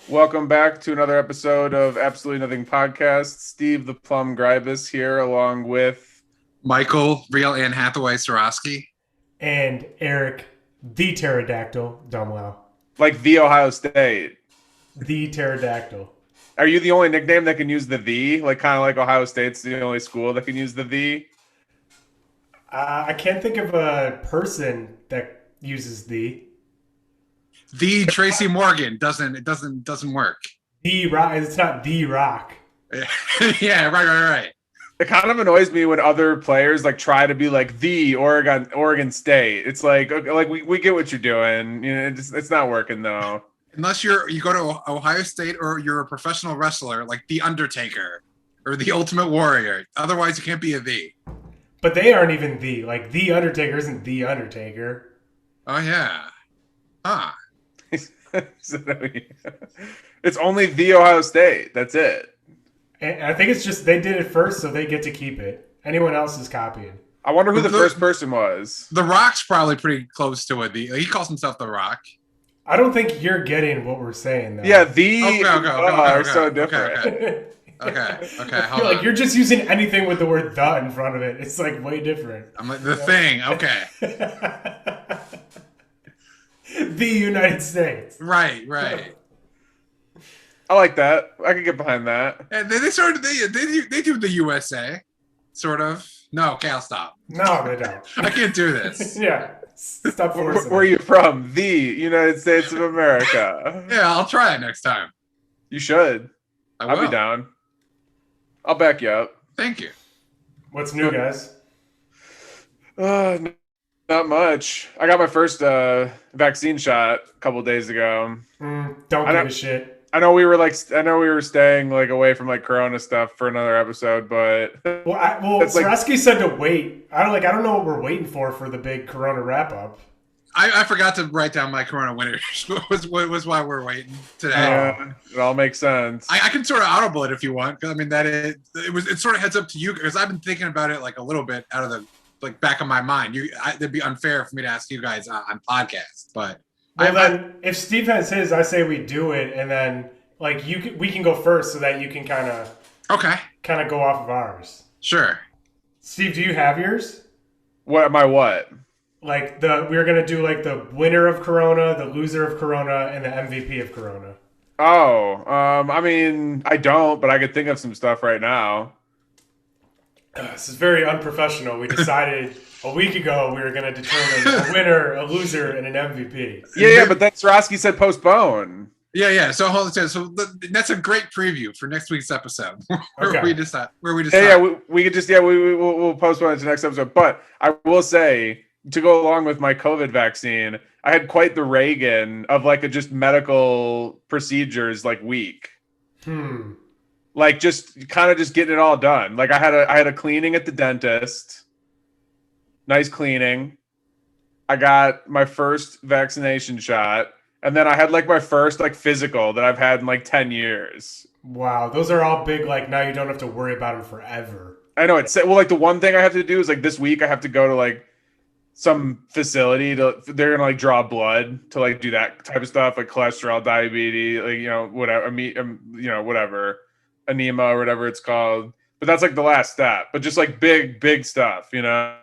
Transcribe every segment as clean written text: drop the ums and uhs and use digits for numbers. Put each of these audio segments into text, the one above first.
Welcome back to another episode of Absolutely Nothing Podcast. Steve the Plum Gribus here, along with Michael, real Anne Hathaway Sorosky. And Eric, the pterodactyl, Dumwell. like the Ohio State. The pterodactyl. Are you the only nickname that can use the? Like kind of like Ohio State's the only school that can use the? I can't think of a person that uses the. The Tracy Morgan doesn't work. The Rock. It's not the Rock. Yeah, right. It kind of annoys me when other players like try to be like the Oregon State. It's like okay, like we get what you're doing. You know, it's not working though. Unless you go to Ohio State or you're a professional wrestler like The Undertaker or The Ultimate Warrior. Otherwise, you can't be a the. But they aren't even the. Like, the Undertaker isn't the Undertaker. Oh yeah. Huh. It's only the Ohio State. That's it. And I think it's just they did it first, so they get to keep it. Anyone else is copying. I wonder who the first person was. The Rock's probably pretty close to it. He calls himself The Rock. I don't think you're getting what we're saying, though. Yeah, the Okay, are so different. Okay. Hold like on. You're just using anything with the word "the" in front of it. It's like way different. I'm like the thing. Okay. The United States. Right. I like that. I can get behind that. And they do the USA, sort of. No, okay, I'll stop. No, they don't. I can't do this. Yeah, stop forcing. Where are you from? The United States of America. Yeah, I'll try it next time. You should. I'll be down. I'll back you up. Thank you. What's new, guys? Not much. I got my first vaccine shot a couple days ago. Don't give a shit. I know we were staying like away from like Corona stuff for another episode, but Sorosky said to wait. I don't know what we're waiting for the big Corona wrap up. I forgot to write down my Corona winners. was why we're waiting today. Yeah, it all makes sense. I can sort of audible it if you want, because I mean it sort of heads up to you because I've been thinking about it like a little bit out of the like back of my mind. It'd be unfair for me to ask you guys on podcast, but. Then if Steve has his, I say we do it, and then like we can go first so that you can kind of go off of ours. Sure. Steve, do you have yours? What am I? What? Like we're gonna do like the winner of Corona, the loser of Corona, and the MVP of Corona. Oh, I mean, I don't, but I could think of some stuff right now. This is very unprofessional. We decided a week ago we were going to determine a winner, a loser, and an MVP. Yeah, but then Sorosky said postpone. Yeah. So hold on. So that's a great preview for next week's episode, where we decide. Yeah. We could just we'll postpone it to next episode. But I will say, to go along with my COVID vaccine, I had quite the Reagan of like a just medical procedures like week. Like just kind of just getting it all done. Like I had a cleaning at the dentist. Nice cleaning. I got my first vaccination shot. And then I had like my first like physical that I've had in like 10 years. Wow. Those are all big, like now you don't have to worry about them forever. I know it's well, like the one thing I have to do is like this week I have to go to like some facility they're gonna like draw blood to like do that type of stuff, like cholesterol, diabetes, like whatever, anemia or whatever it's called. But that's like the last step. But just like big stuff, you know.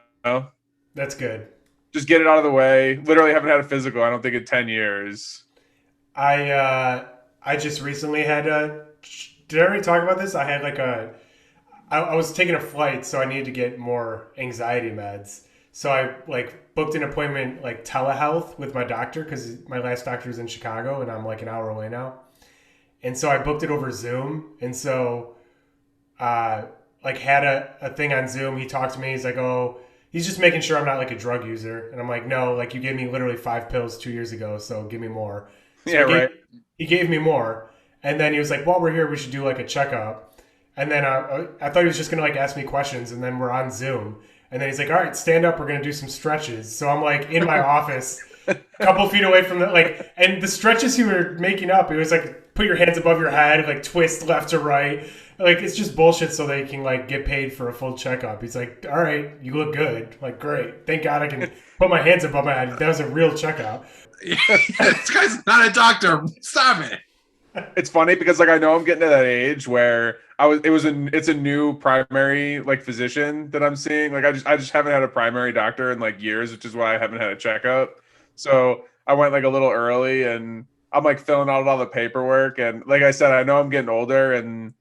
That's good. Just get it out of the way. Literally haven't had a physical, I don't think, in 10 years. I just recently had did I already talk about this? I had like I was taking a flight, so I needed to get more anxiety meds. So I like booked an appointment like telehealth with my doctor because my last doctor was in Chicago and I'm like an hour away now. And so I booked it over Zoom. And so like had a thing on Zoom. He talked to me. He's like, oh, he's just making sure I'm not like a drug user. And I'm like, no, like you gave me literally 5 pills 2 years ago. So give me more. So he gave me more. And then he was like, while we're here, we should do like a checkup. And then I thought he was just going to like ask me questions. And then we're on Zoom. And then he's like, all right, stand up. We're going to do some stretches. So I'm like in my office, a couple feet away from and the stretches he were making up, it was like, put your hands above your head, like twist left to right. Like, it's just bullshit so they can like get paid for a full checkup. He's like, all right, you look good. Like, great. Thank God I can put my hands above my head. That was a real checkup. This guy's not a doctor. Stop it. It's funny because like I know I'm getting to that age where it's a new primary like physician that I'm seeing. Like I just haven't had a primary doctor in like years, which is why I haven't had a checkup. So I went like a little early and I'm like filling out all the paperwork, and like I said, I know I'm getting older, and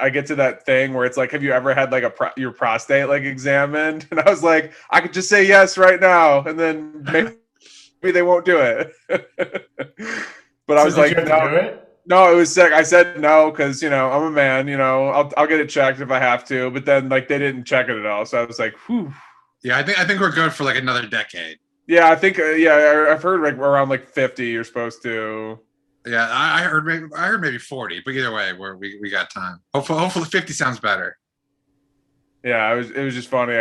I get to that thing where it's like, have you ever had like your prostate like examined? And I was like, I could just say yes right now, and then maybe they won't do it. But I So was did you like, have to no. do it? No, it was sick. I said no because I'm a man. I'll get it checked if I have to. But then like they didn't check it at all, so I was like, whew. Yeah, I think we're good for like another decade. Yeah, I think I've heard like around like 50 you're supposed to. Yeah, I heard maybe 40, but either way, we got time. Hopefully 50 sounds better. Yeah, it was just funny.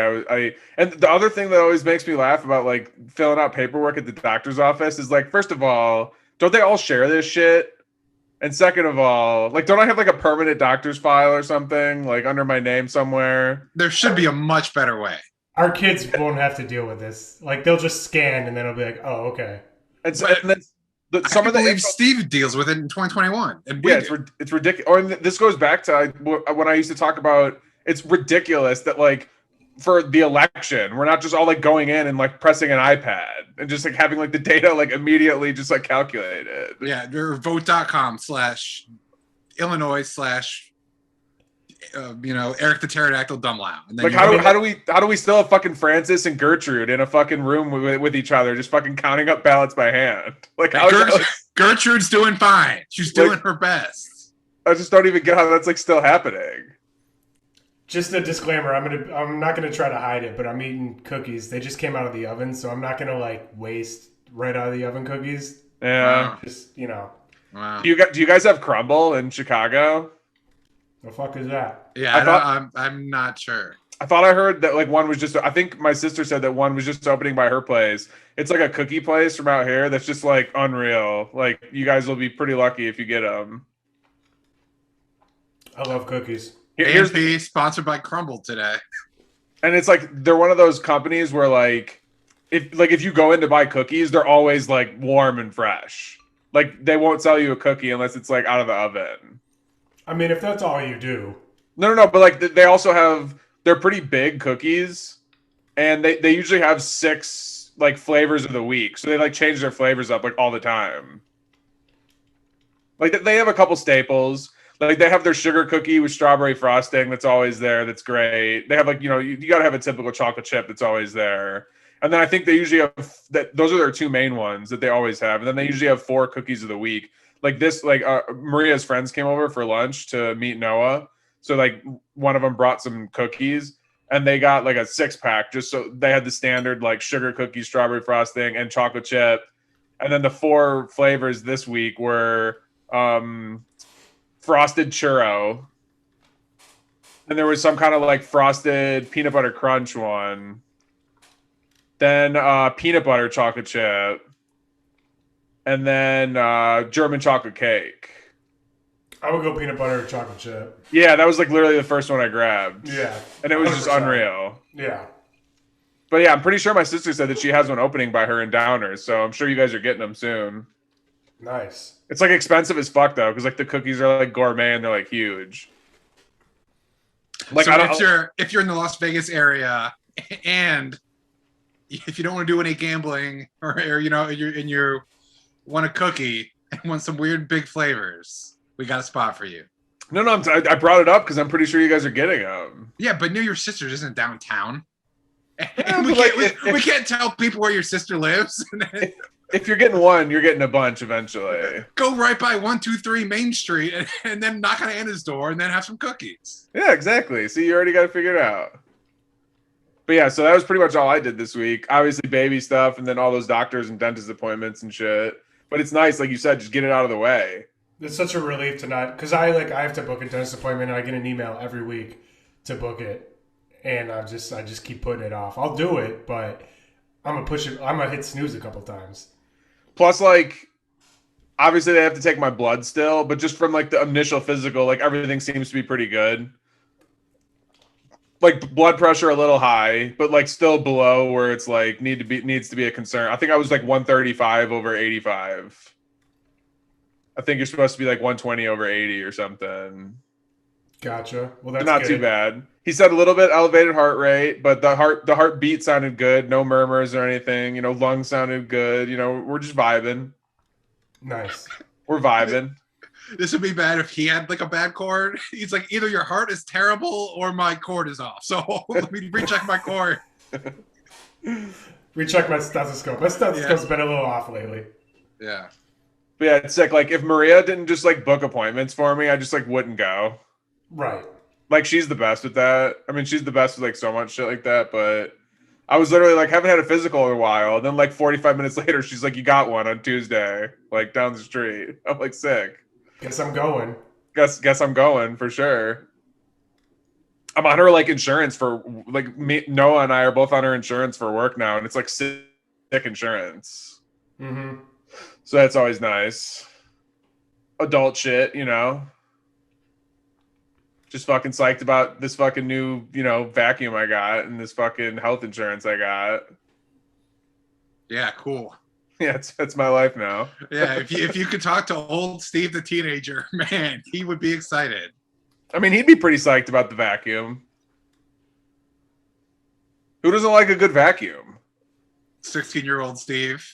And the other thing that always makes me laugh about like filling out paperwork at the doctor's office is like, first of all, don't they all share this shit? And second of all, like, don't I have like a permanent doctor's file or something like under my name somewhere? There should be a much better way. Our kids won't have to deal with this. Like they'll just scan and then it'll be like, oh, okay. And, so, and then I believe Steve deals with it in 2021. And yeah, it's ridiculous. Or this goes back to when I used to talk about it's ridiculous that like for the election we're not just all like going in and like pressing an iPad and just like having like the data like immediately just like calculated. Yeah, vote.com/Illinois/ Eric the Pterodactyl Dumblow. And then like how do we still have fucking Francis and Gertrude in a fucking room with each other just fucking counting up ballots by hand? Like Gertrude's doing fine. She's doing her best. I just don't even get how that's like still happening. Just a disclaimer, I'm not gonna try to hide it, but I'm eating cookies. They just came out of the oven, so I'm not gonna like waste right out of the oven cookies. Yeah. Wow. Just Wow. Do you guys have Crumble in Chicago? The fuck is that? Yeah, I'm not sure. I thought I heard that like one was just. I think my sister said that one was just opening by her place. It's like a cookie place from out here that's just like unreal. Like you guys will be pretty lucky if you get them. I love cookies. Here's AMP sponsored by Crumble today. And it's like they're one of those companies where like if you go in to buy cookies, they're always like warm and fresh. Like they won't sell you a cookie unless it's like out of the oven. I mean, if that's all you do. No, but like they also have they're pretty big cookies, and they usually have 6 like flavors of the week, so they like change their flavors up like all the time. Like they have a couple staples. Like they have their sugar cookie with strawberry frosting that's always there. That's great. They have like you got to have a typical chocolate chip that's always there. And then I think they usually have that. Those are their 2 main ones that they always have. And then they usually have 4 cookies of the week. Like this, like Maria's friends came over for lunch to meet Noah. So like one of them brought some cookies, and they got like a 6-pack just so they had the standard like sugar cookie, strawberry frosting, and chocolate chip. And then the 4 flavors this week were frosted churro, and there was some kind of like frosted peanut butter crunch one, then peanut butter chocolate chip, and then German chocolate cake. I would go peanut butter chocolate chip. Yeah, that was like literally the first one I grabbed. Yeah, and it was 100%. Just unreal. Yeah, but yeah, I'm pretty sure my sister said that she has one opening by her in Downers, so I'm sure you guys are getting them soon. Nice. It's like expensive as fuck though, because like the cookies are like gourmet and they're like huge. Like so if you're in the Las Vegas area and if you don't want to do any gambling or you want a cookie and want some weird big flavors, we got a spot for you. No, I brought it up because I'm pretty sure you guys are getting them. Yeah, but New Your Sisters isn't downtown. Yeah, we can't tell people where your sister lives. If you're getting one, you're getting a bunch eventually. Go right by 123 Main Street and then knock on Anna's door and then have some cookies. Yeah, exactly. See, you already got it figured out. But yeah, so that was pretty much all I did this week. Obviously, baby stuff, and then all those doctors and dentist appointments and shit. But it's nice, like you said, just get it out of the way. It's such a relief to not, because I have to book a dentist appointment and I get an email every week to book it, and I just keep putting it off. I'll do it, but I'm gonna push it. I'm gonna hit snooze a couple times. Plus, like, obviously they have to take my blood still, but just from like the initial physical, like everything seems to be pretty good. Like blood pressure a little high, but like still below where it's like needs to be a concern. I think I was like 135/85. I think you're supposed to be like 120 over 80 or something. Gotcha. Well, that's Not good. too bad. He said a little bit elevated heart rate, but the heartbeat sounded good. No murmurs or anything. Lungs sounded good. We're just vibing. Nice. We're vibing. This would be bad if he had like a bad cord. He's like, either your heart is terrible or my cord is off. So let me recheck my cord. Recheck my stethoscope. My stethoscope's been a little off lately. Yeah. But yeah, it's sick. Like if Maria didn't just like book appointments for me, I just like wouldn't go. Right. Like she's the best with that. I mean, she's the best with like so much shit like that. But I was literally like, haven't had a physical in a while. And then like 45 minutes later, she's like, you got one on Tuesday, like down the street. I'm like, sick. Guess I'm going. Guess I'm going for sure. I'm on her like insurance for like me. Noah and I are both on her insurance for work now, and it's like sick insurance. Mm-hmm. So that's always nice. Adult shit, Just fucking psyched about this fucking new, vacuum I got and this fucking health insurance I got. Yeah, cool. Yeah, that's my life now. Yeah, if you could talk to old Steve the teenager, man, he would be excited. I mean, he'd be pretty psyched about the vacuum. Who doesn't like a good vacuum? 16-year-old Steve.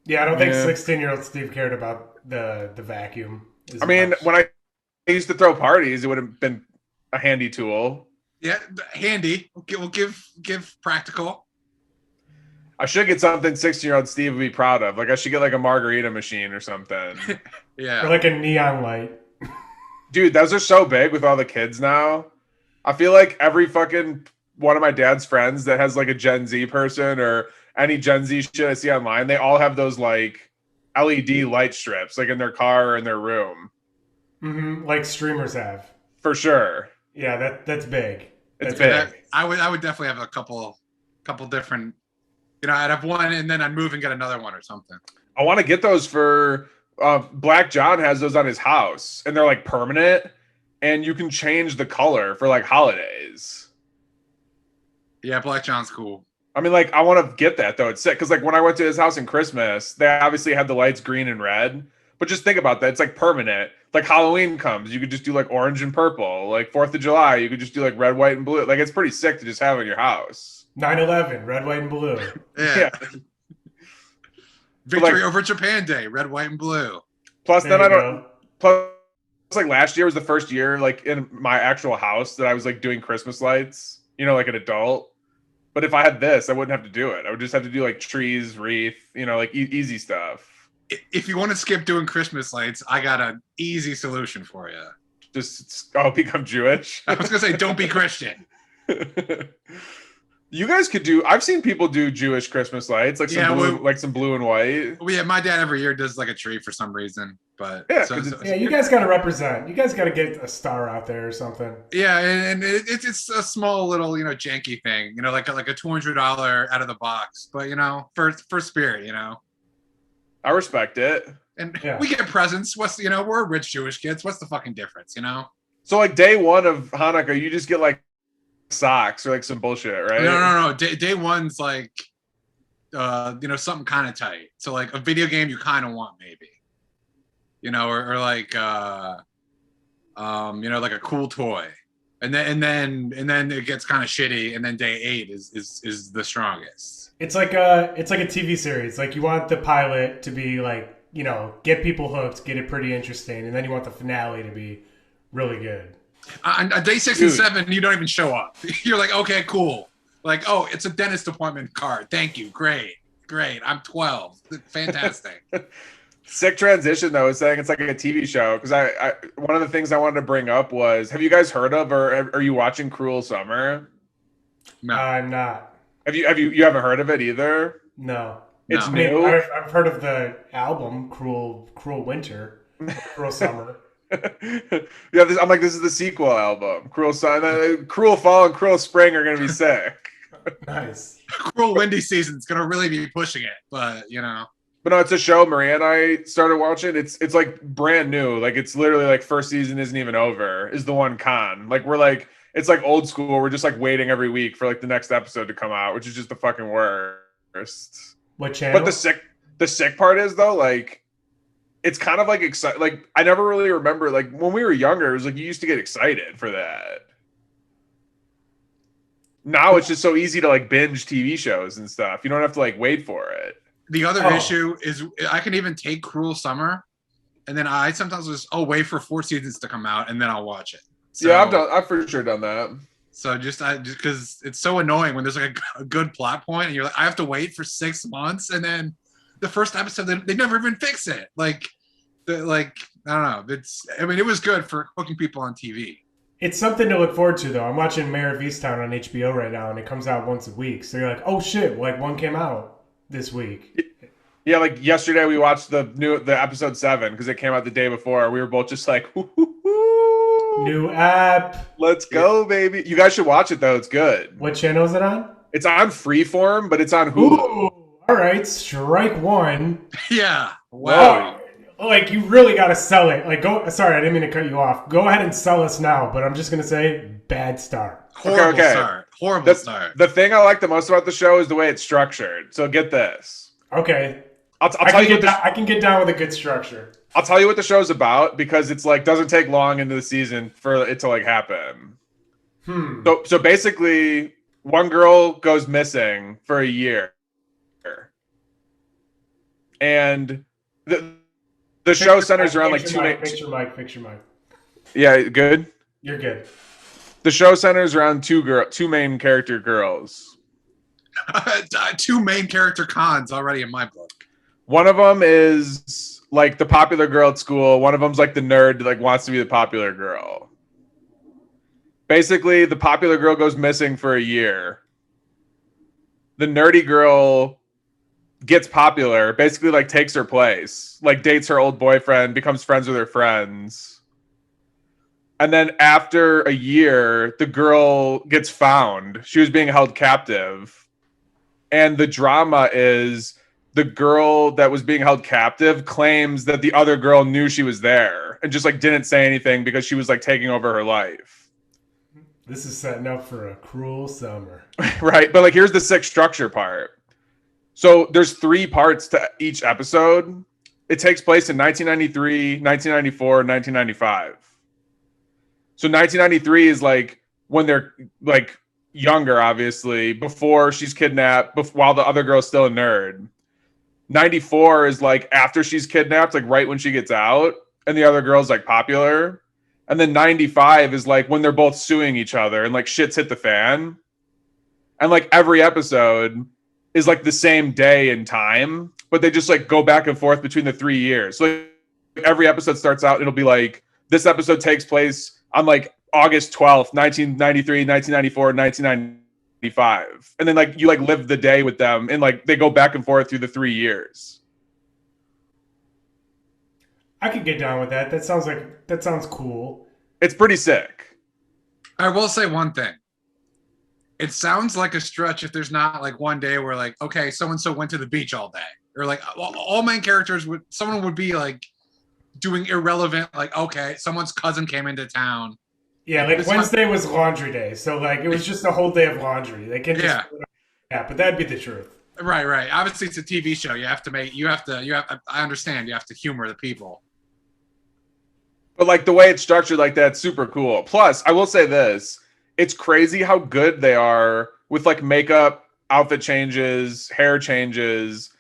Yeah, I don't think 16-year-old Steve cared about the vacuum. I mean, when I used to throw parties, it would have been a handy tool. Yeah, handy. We'll give practical. I should get something 16-year-old Steve would be proud of. Like I should get like a margarita machine or something. Yeah. Or like a neon light. Dude, those are so big with all the kids now. I feel like every fucking one of my dad's friends that has like a Gen Z person or any Gen Z shit I see online, they all have those like LED light strips like in their car or in their room. Mm-hmm. Like streamers have. For sure. Yeah, that's big. It's big. I would definitely have a couple different. I'd have one and then I'd move and get another one or something. I want to get those for Black John has those on his house and they're like permanent and you can change the color for like holidays. Yeah, Black John's cool. I mean, like, I want to get that though. It's sick because like when I went to his house in Christmas, they obviously had the lights green and red. But just think about that. It's like permanent. Like Halloween comes, you could just do like orange and purple. Like 4th of July, you could just do like red, white, and blue. Like it's pretty sick to just have in your house. 9/11, red, white, and blue. Yeah. Victory over Japan Day, red, white, and blue. Plus, then plus, like last year was the first year like in my actual house that I was like doing Christmas lights. Like an adult. But if I had this, I wouldn't have to do it. I would just have to do like trees, wreath, like easy stuff. If you want to skip doing Christmas lights, I got an easy solution for you. Just become Jewish. I was gonna say, don't be Christian. You guys could do. I've seen people do Jewish Christmas lights, like some blue and white. Well, yeah, my dad every year does like a tree for some reason, but yeah, you guys got to represent. You guys got to get a star out there or something. Yeah, and it's a small little janky thing, like a $200 out of the box, but for spirit, I respect it. And we get presents. We're rich Jewish kids. What's the fucking difference, So like day one of Hanukkah, you just get like socks or like some bullshit, right? No. Day one's like, something kind of tight. So like a video game you kind of want maybe, or like, like a cool toy, and then it gets kind of shitty, and then day 8 is the strongest. It's like a TV series. Like you want the pilot to be like, get people hooked, get it pretty interesting, and then you want the finale to be really good. On day 6 and 7, you don't even show up. You're like, okay, cool. Like, oh, it's a dentist appointment card. Thank you. Great. I'm 12. Fantastic. Sick transition though. Is saying it's like a TV show because I one of the things I wanted to bring up was, have you guys heard of or are you watching Cruel Summer? No, I'm not. You haven't heard of it either? No. It's new. I've heard of the album Cruel Winter, Cruel Summer. I'm like, this is the sequel album. Cruel Fall and Cruel Spring are gonna be sick. Nice. Cruel Windy Season's gonna really be pushing it, but But no, it's a show Maria and I started watching. It's like brand new. Like it's literally like first season isn't even over. Is the one con. Like we're like, it's like old school. We're just like waiting every week for like the next episode to come out, which is just the fucking worst. What channel? But the sick part is though, like it's kind of like excited. Like I never really remember like when we were younger, it was like you used to get excited for that. Now it's just so easy to like binge TV shows and stuff. You don't have to like wait for it. The other issue is I can even take Cruel Summer, and then I sometimes just wait for 4 seasons to come out and then I'll watch it. So, yeah, I've for sure done that. So just because it's so annoying when there's like a good plot point and you're like, I have to wait for 6 months, and then the first episode they never even fix it. Like I don't know. It was good for hooking people on TV. It's something to look forward to, though. I'm watching Mayor of Easttown on HBO right now, and it comes out once a week. So you're like, oh shit, like one came out this week. Yeah, like yesterday we watched the episode 7 because it came out the day before. We were both just like, new app. Let's go, baby. You guys should watch it though. It's good. What channel is it on? It's on Freeform, but it's on Hulu. Ooh, all right, strike one. Yeah. Wow. Like you really got to sell it. Like sorry, I didn't mean to cut you off. Go ahead and sell us now, but I'm just going to say bad start. Horrible start. Horrible start. The thing I like the most about the show is the way it's structured. So get this. Okay. I can get down with a good structure. I'll tell you what the show's about because it's like doesn't take long into the season for it to like happen. So basically one girl goes missing for a year. And the show centers around like Fix your mic. Yeah, good. You're good. The show centers around two main character girls. 2 main character cons already in my book. One of them is like the popular girl at school. One of them's like the nerd that like wants to be the popular girl. Basically, the popular girl goes missing for a year. The nerdy girl gets popular, basically like takes her place, like dates her old boyfriend, becomes friends with her friends. And then after a year, the girl gets found. She was being held captive. And the drama is the girl that was being held captive claims that the other girl knew she was there and just like didn't say anything because she was like taking over her life. This is setting up for a cruel summer. Right. But like, here's the sick structure part. So there's 3 parts to each episode. It takes place in 1993, 1994, and 1995. So 1993 is like when they're like younger, obviously, before she's kidnapped, while the other girl's still a nerd. 94 is like after she's kidnapped, like right when she gets out, and the other girl's like popular. And then 95 is like when they're both suing each other and like shit's hit the fan. And like every episode is like the same day and time, but they just like go back and forth between the 3 years. So like, every episode starts out, it'll be like this episode takes place on like August 12th, 1993, 1994, 1995. And then like you like live the day with them and like they go back and forth through the 3 years. I could get down with that. That sounds cool. It's pretty sick. I will say one thing. It sounds like a stretch if there's not like one day where like, okay, so-and-so went to the beach all day. Or like all main characters someone would be like doing irrelevant, like, okay, someone's cousin came into town. Yeah, like Wednesday was laundry day. So like it was just a whole day of laundry. They can just yeah, but that'd be the truth. Right. Obviously it's a TV show. I understand you have to humor the people. But like the way it's structured like that's super cool. Plus, I will say this. It's crazy how good they are with like makeup, outfit changes, hair changes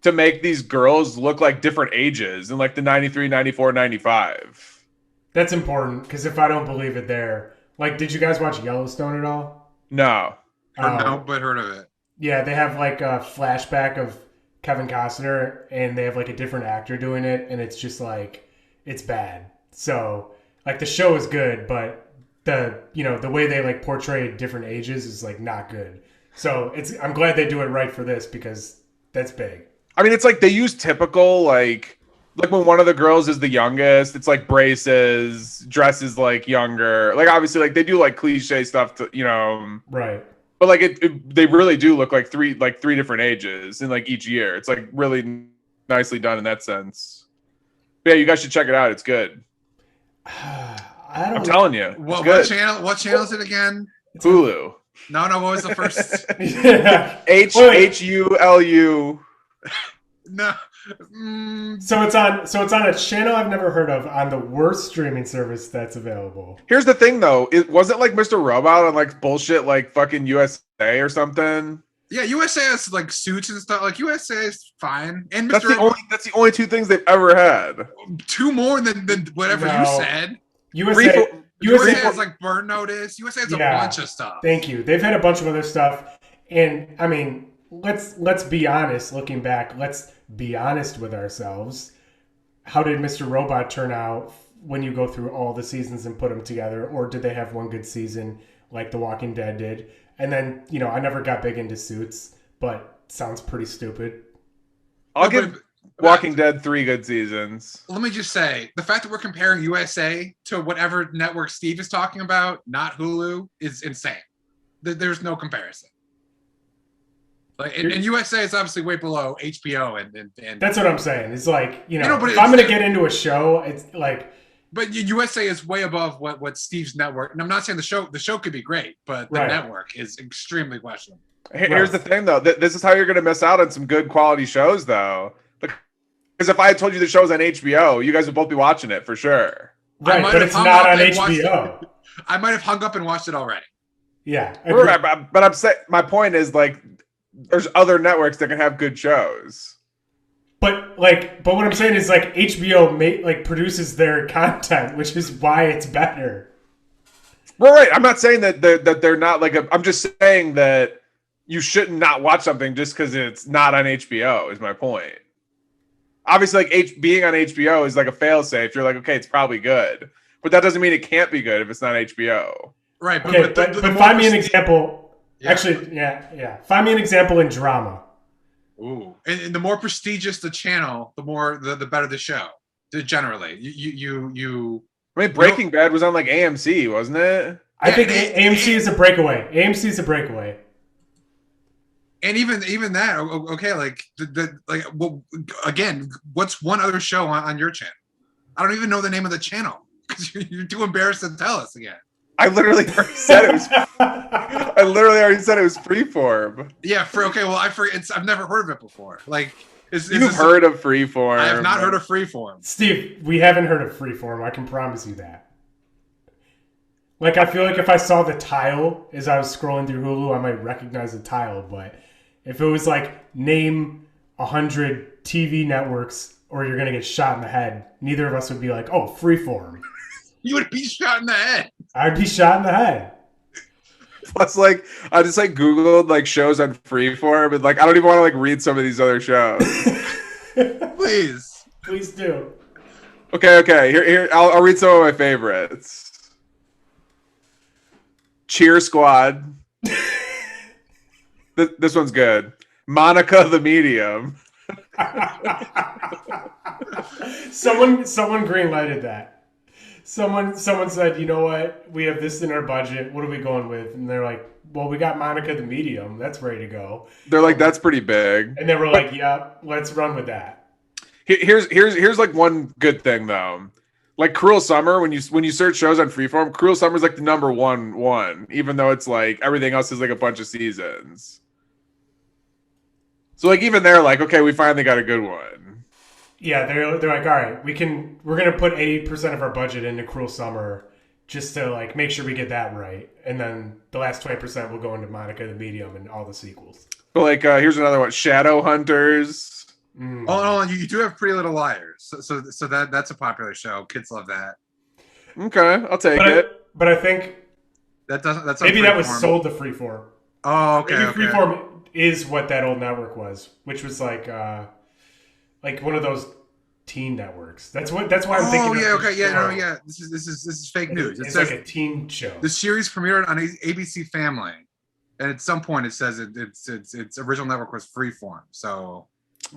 to make these girls look like different ages in like the 93, 94, 95. That's important because if I don't believe it there, like, did you guys watch Yellowstone at all? No. No, but heard of it. Yeah, they have like a flashback of Kevin Costner and they have like a different actor doing it and it's just like, it's bad. So like the show is good, but the way they like portray different ages is like not good. So I'm glad they do it right for this because that's big. I mean, it's like they use typical like when one of the girls is the youngest, it's like braces, dresses like younger. Like obviously like they do like cliche stuff to, Right. But like they really do look like three different ages in like each year. It's like really nicely done in that sense. But yeah, you guys should check it out. It's good. I'm telling you. What channel is it again? Hulu. No, what was the first? Yeah. Hulu. No. So it's on a channel I've never heard of on the worst streaming service that's available. Here's the thing, though. It wasn't like Mr. Robot on like bullshit like fucking USA or something. Yeah, USA has like Suits and stuff. Like USA is fine, and That's the only two things they've ever had. two more than whatever you said. USA has like Burn Notice. USA has a bunch of stuff. Thank you. They've had a bunch of other stuff, and I mean, let's be honest. Looking back, let's be honest with ourselves. How did Mr. Robot turn out when you go through all the seasons and put them together, or did they have one good season like The Walking Dead did? And then, I never got big into Suits, but sounds pretty stupid. I'll give Walking Dead 3 good seasons. Let me just say, the fact that we're comparing USA to whatever network Steve is talking about, not Hulu, is insane. There's no comparison. Like, and USA is obviously way below HBO and that's what I'm saying. It's like, if I'm going to get into a show, it's like... But USA is way above what Steve's network. And I'm not saying the show could be great, but the network is extremely questionable. Here's the thing, though. This is how you're going to miss out on some good quality shows, though. Because if I had told you the show's on HBO, you guys would both be watching it for sure. Right, but it's not on HBO. I might have hung up and watched it already. Yeah. Right, but I'm saying my point is like there's other networks that can have good shows. But what I'm saying is like HBO produces their content, which is why it's better. Right. I'm not saying that they're not I'm just saying that you shouldn't not watch something just because it's not on HBO. Is my point. Obviously, being on HBO is like a failsafe. You're like, okay, it's probably good, but that doesn't mean it can't be good if it's not HBO. Right. But find me an example. Yeah. Actually, yeah. Find me an example in drama. Ooh, and the more prestigious the channel, the better the show. Generally, you. I mean, Breaking Bad was on like AMC, wasn't it? I think AMC is a breakaway. AMC is a breakaway. And even that, okay, again, what's one other show on your channel? I don't even know the name of the channel because you're too embarrassed to tell us again. I literally already said it was. I literally already said it was Freeform. Yeah, I've never heard of it before. You've heard of Freeform? I have not heard of Freeform. Steve, we haven't heard of Freeform. I can promise you that. I feel like if I saw the tile as I was scrolling through Hulu, I might recognize the tile. But if it was name 100 TV networks, or you're gonna get shot in the head, neither of us would be like, "Oh, Freeform." You would be shot in the head. I'd be shot in the head. Plus, I just Googled shows on Freeform, and I don't even want to read some of these other shows. Please do. Okay. Here, I'll read some of my favorites. Cheer Squad. This one's good. Monica the Medium. Someone greenlighted that. Someone said, you know what? We have this in our budget. What are we going with? And they're like, well, we got Monica the Medium. That's ready to go. They're like, that's pretty big. And they were like, yeah, let's run with that. Here's one good thing though. Cruel Summer, when you search shows on Freeform, Cruel Summer is the number one, even though it's everything else is a bunch of seasons. So even they're okay, we finally got a good one. Yeah, they're like, all right, we're gonna put 80% of our budget into Cruel Summer just to make sure we get that right, and then the last 20% will go into Monica the Medium and all the sequels. But here's another one: Shadowhunters. Oh, you do have Pretty Little Liars, so that's a popular show. Kids love that. Okay, I'll take it. But I think that's maybe that was sold to Freeform. Oh, okay. Maybe Freeform is what that old network was, which was like one of those teen networks. That's why I'm thinking. Oh yeah, okay, yeah. This is fake news. It's like a teen show. The series premiered on ABC Family, and at some point it says its original network was Freeform. So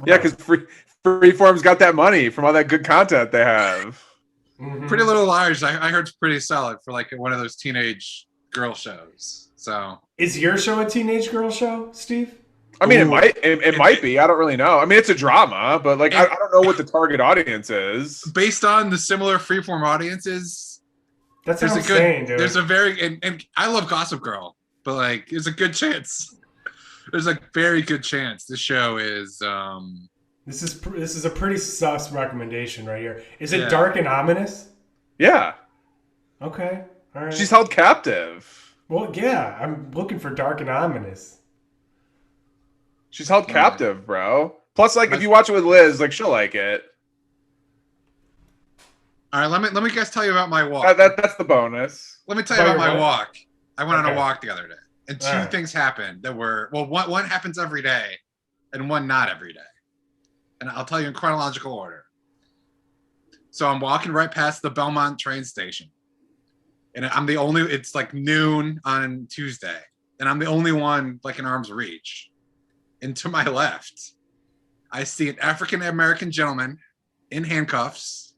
yeah, because Freeform's got that money from all that good content they have. Mm-hmm. Pretty Little Liars, I heard, it's pretty solid for one of those teenage girl shows. So is your show a teenage girl show, Steve? I mean, it might be. I don't really know. I mean, it's a drama, but I don't know what the target audience is. Based on the similar Freeform audiences, that's what I'm saying, dude. There's a very and I love Gossip Girl, but there's a good chance. There's a very good chance this show is This is a pretty sus recommendation right here. Is it Yeah. dark and ominous? Yeah. Okay. All right. She's held captive. Well, yeah. I'm looking for dark and ominous. She's held Right. captive, bro. Plus, like, if That's- you watch it with Liz, like, she'll like it. All right, let me guys tell you about my walk. That's the bonus. Let me tell you About about your my what? walk. I went on a Okay. walk the other day, and two All right. things happened that were one happens every day, and one not every day. And I'll tell you in chronological order. So I'm walking right past the Belmont train station, and I'm the only. It's like noon on Tuesday, and I'm the only one like in arm's reach. And to my left, I see an African American gentleman in handcuffs,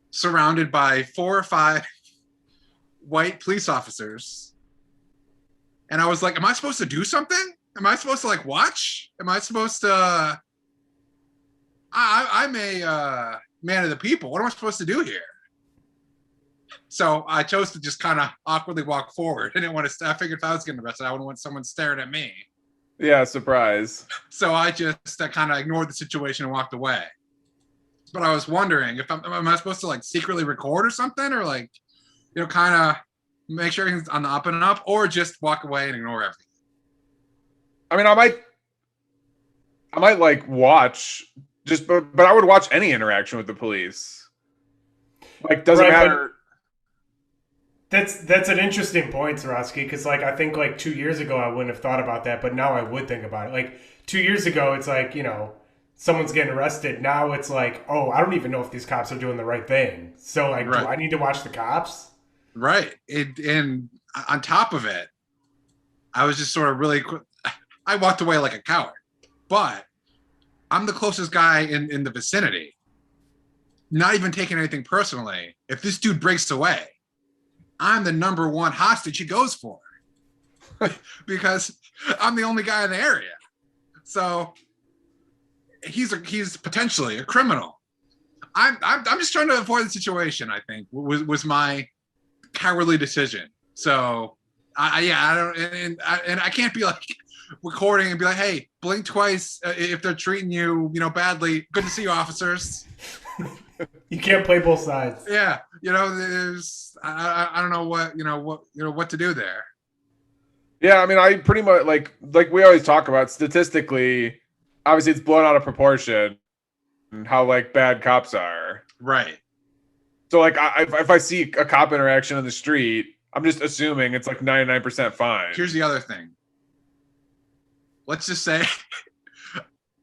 surrounded by 4 or 5 white police officers. And I was like, am I supposed to do something? Am I supposed to like watch? Am I supposed to I'm a man of the people. What am I supposed to do here? So I chose to just kind of awkwardly walk forward. I didn't want to I figured if I was getting arrested, I wouldn't want someone staring at me. Yeah, surprise. So I just kind of ignored the situation and walked away. But I was wondering if am I supposed to like secretly record or something, or like, you know, kind of make sure everything's on the up and up, or just walk away and ignore everything. I mean, I might like watch but I would watch any interaction with the police. Like, doesn't Right, matter. That's an interesting point, Sorosky, because like I think like 2 years ago I wouldn't have thought about that, but now I would think about it. Like 2 years ago, it's like, you know, someone's getting arrested. Now it's like, oh, I don't even know if these cops are doing the right thing. So like, Right. do I need to watch the cops? Right. And on top of it, I was just sort of really quick. I walked away like a coward, but I'm the closest guy in the vicinity. Not even taking anything personally. If this dude breaks away, I'm the number one hostage he goes for because I'm the only guy in the area. So he's potentially a criminal. I'm just trying to avoid the situation. I think was my cowardly decision. So I don't and I can't be like recording and be like, hey, blink twice if they're treating you badly. Good to see you, officers. You can't play both sides. Yeah, there's I don't know what to do there. Yeah, I mean, I pretty much like we always talk about statistically. Obviously, it's blown out of proportion how like bad cops are. Right. So like, if I see a cop interaction on the street, I'm just assuming it's like 99% fine. Here's the other thing. Let's just say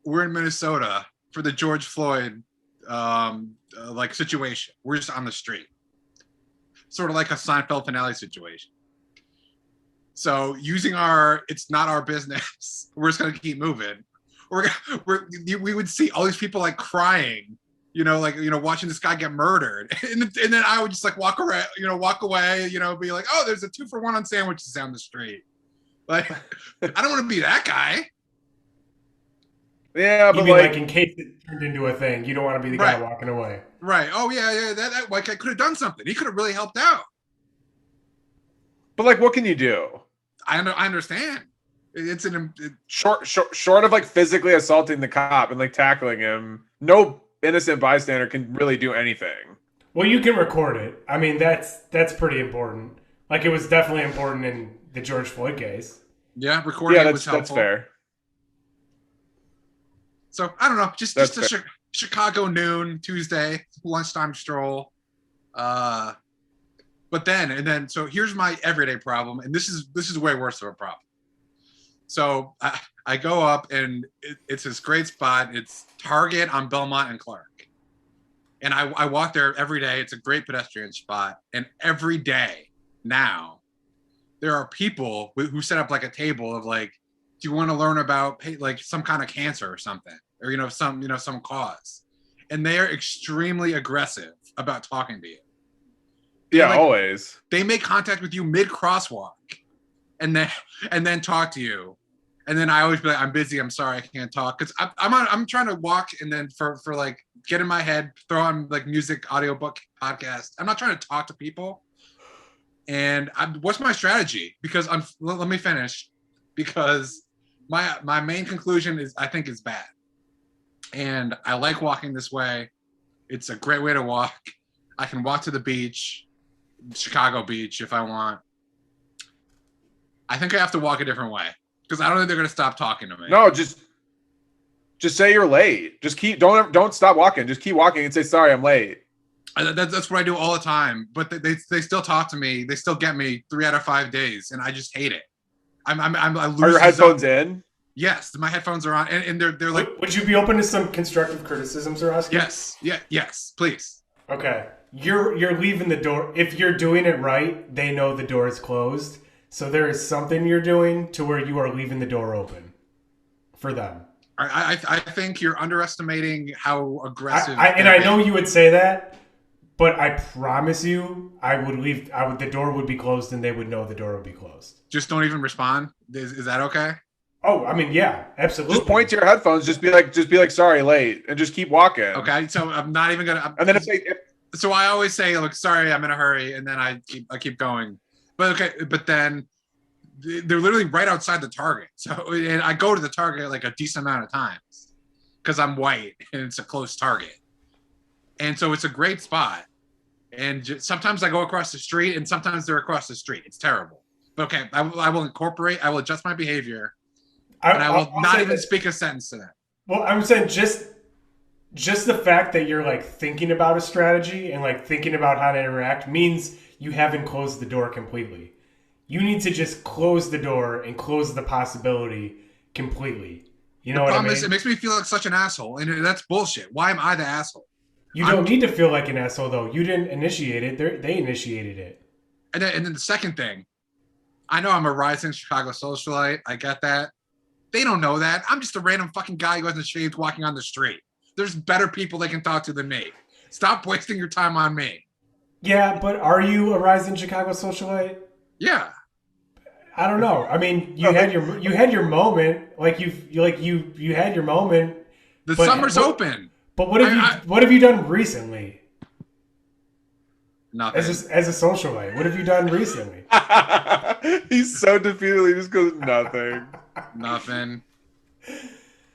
we're in Minnesota for the George Floyd like situation. We're just on the street, sort of like a Seinfeld finale situation. So using it's not our business. We're just gonna keep moving. We would see all these people like crying, watching this guy get murdered, and then I would just like walk away, be like, oh, there's a 2-for-1 on sandwiches down the street. Like, I don't want to be that guy. Yeah, but You mean like in case it turned into a thing, you don't want to be the guy Right. walking away. Right. Oh yeah. That like I could have done something. He could have really helped out. like, what can you do? I understand. It's Short of like physically assaulting the cop and like tackling him, no innocent bystander can really do anything. Well, you can record it. I mean, that's pretty important. Like it was definitely important in the George Floyd case. yeah. Recording Yeah, was that's helpful. fair. So I don't know. Just That's a Chicago noon Tuesday lunchtime stroll. But then so here's my everyday problem, and this is way worse of a problem. So I go up and it's this great spot. It's Target on Belmont and Clark, and I walk there every day. It's a great pedestrian spot, and every day now there are people who set up like a table of like, do you want to learn about like some kind of cancer or something, or some cause, and they are extremely aggressive about talking to you. Yeah, like, always. They make contact with you mid crosswalk, and then talk to you, and then I always be like, I'm busy, I'm sorry, I can't talk, because I'm trying to walk, and then for like get in my head, throw on like music, audiobook, podcast. I'm not trying to talk to people. And what's my strategy? Because let me finish, because my main conclusion is I think is bad. And I like walking this way. It's a great way to walk. I can walk to the beach, Chicago Beach, if I want. I think I have to walk a different way because I don't think they're going to stop talking to me. No, just say you're late. Just don't stop walking. Just keep walking and say, sorry, I'm late. That's what I do all the time. But they still talk to me. They still get me 3 out of 5 days, and I just hate it. I lose. Are your headphones in? Yes, my headphones are on, and they're like. Would you be open to some constructive criticism, Sorosky? Yes, yes, please. Okay, you're leaving the door. If you're doing it right, they know the door is closed. So there is something you're doing to where you are leaving the door open for them. I think you're underestimating how aggressive. I know you would say that, but I promise you, the door would be closed, and they would know the door would be closed. Just don't even respond. Is that okay? Oh, I mean, yeah, absolutely. Just point to your headphones. Just be like, sorry, late, and just keep walking. Okay, so I'm not even gonna. And then so I always say, look, sorry, I'm in a hurry, and then I keep going. But then they're literally right outside the Target. So and I go to the Target like a decent amount of times because I'm white and it's a close Target, and so it's a great spot. And sometimes I go across the street, and sometimes they're across the street. It's terrible. But okay, I will incorporate. I will adjust my behavior. And I will not even speak a sentence to them. Well, I'm saying just the fact that you're like thinking about a strategy and like thinking about how to interact means you haven't closed the door completely. You need to just close the door and close the possibility completely. You know what I mean? It makes me feel like such an asshole, and that's bullshit. Why am I the asshole? You don't need to feel like an asshole, though. You didn't initiate it. They initiated it. And then the second thing, I know I'm a rising Chicago socialite. I get that. They don't know that. I'm just a random fucking guy who hasn't shaved walking on the street. There's better people they can talk to than me. Stop wasting your time on me. Yeah, but are you a rising Chicago socialite? Yeah. I don't know. I mean, you had your moment. Like you had your moment. The summer's open. But what have you done recently? Nothing. As a socialite, what have you done recently? He's so defeated. He just goes nothing. Nothing.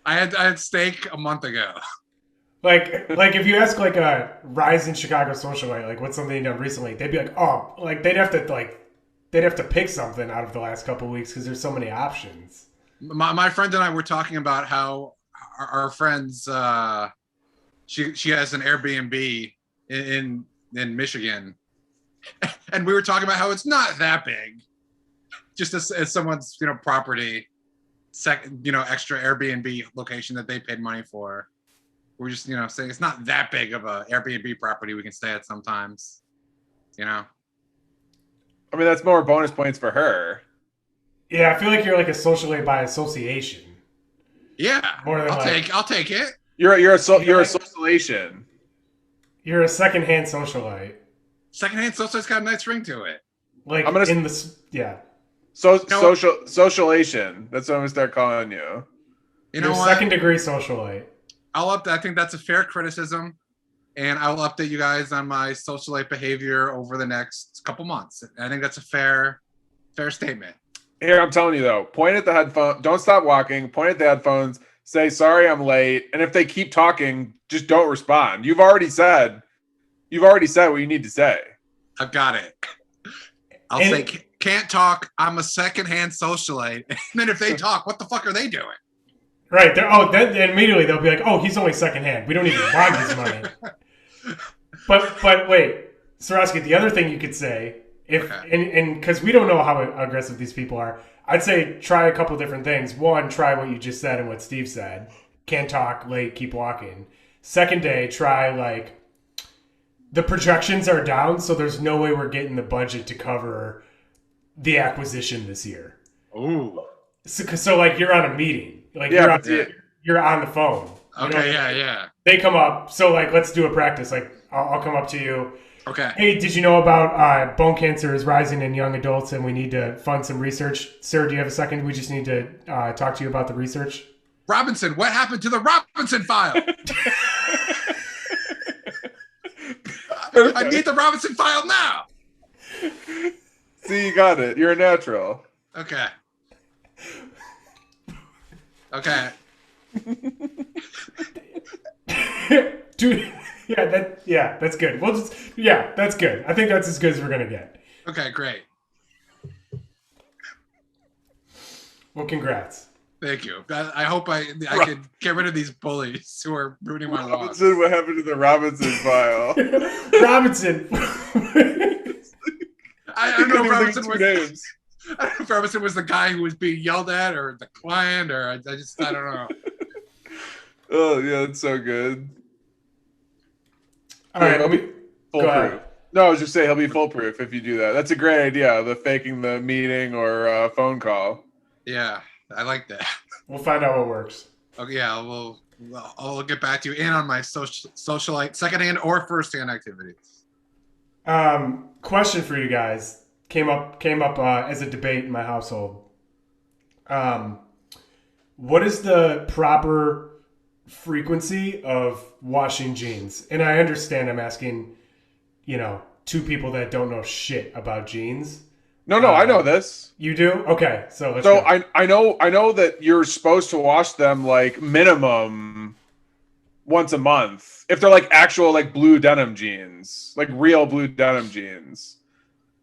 I had steak a month ago. Like if you ask like a rising Chicago socialite, like what's something you done recently, they'd be like, oh, like they'd have to pick something out of the last couple of weeks because there's so many options. My friend and I were talking about how our friends, she has an Airbnb in Michigan, and we were talking about how it's not that big, just as someone's property, extra Airbnb location that they paid money for. We're just saying it's not that big of a Airbnb property we can stay at sometimes. I mean, that's more bonus points for her. Yeah, I feel like you're like a socialite by association. Yeah, I'll take it. You're a socialation. You're a secondhand socialite. Secondhand socialite's got a nice ring to it. Like yeah. Socialation. That's what I'm gonna start calling you. You're what? Second degree socialite. I think that's a fair criticism, and I will update you guys on my socialite behavior over the next couple months. I think that's a fair statement. Here, I'm telling you though, point at the headphone. Don't stop walking. Point at the headphones. Say, sorry, I'm late. And if they keep talking, just don't respond. You've already said what you need to say. I've got it. I'll say, can't talk. I'm a secondhand socialite. And then if they talk, what the fuck are they doing? Right. Then immediately they'll be like, oh, he's only secondhand. We don't even want his money. But wait, Sorosky, the other thing you could say, and because we don't know how aggressive these people are, I'd say try a couple different things. One, try what you just said and what Steve said. Can't talk, late, keep walking. Second day, try like the projections are down, so there's no way we're getting the budget to cover the acquisition this year. Ooh. So like you're on a meeting. Like you're on the phone. Okay, yeah. They come up. So like let's do a practice. Like I'll come up to you. Okay. Hey, did you know about bone cancer is rising in young adults and we need to fund some research? Sir, do you have a second? We just need to talk to you about the research. Robinson, what happened to the Robinson file? I need the Robinson file now. See, you got it. You're a natural. Okay. Dude, that's good. That's good. I think that's as good as we're gonna get. Okay, great. Well, congrats. Thank you. I hope I could get rid of these bullies who are ruining my walks. Robinson, what happened to the Robinson file? Robinson. I don't know if Robinson was names. I don't know if Robinson was the guy who was being yelled at or the client or I don't know. Oh yeah, that's so good. All right, he'll be foolproof. No, I was just saying he'll be foolproof if you do that. That's a great idea. The faking the meeting or phone call. Yeah, I like that. We'll find out what works. Okay, yeah, I'll get back to you and on my socialite secondhand or firsthand activities. Question for you guys came up as a debate in my household. What is the proper frequency of washing jeans? And I understand I'm asking, two people that don't know shit about jeans. No, I know this. You do? Okay, so let's go. I know that you're supposed to wash them like minimum once a month if they're like actual like blue denim jeans, like real blue denim jeans.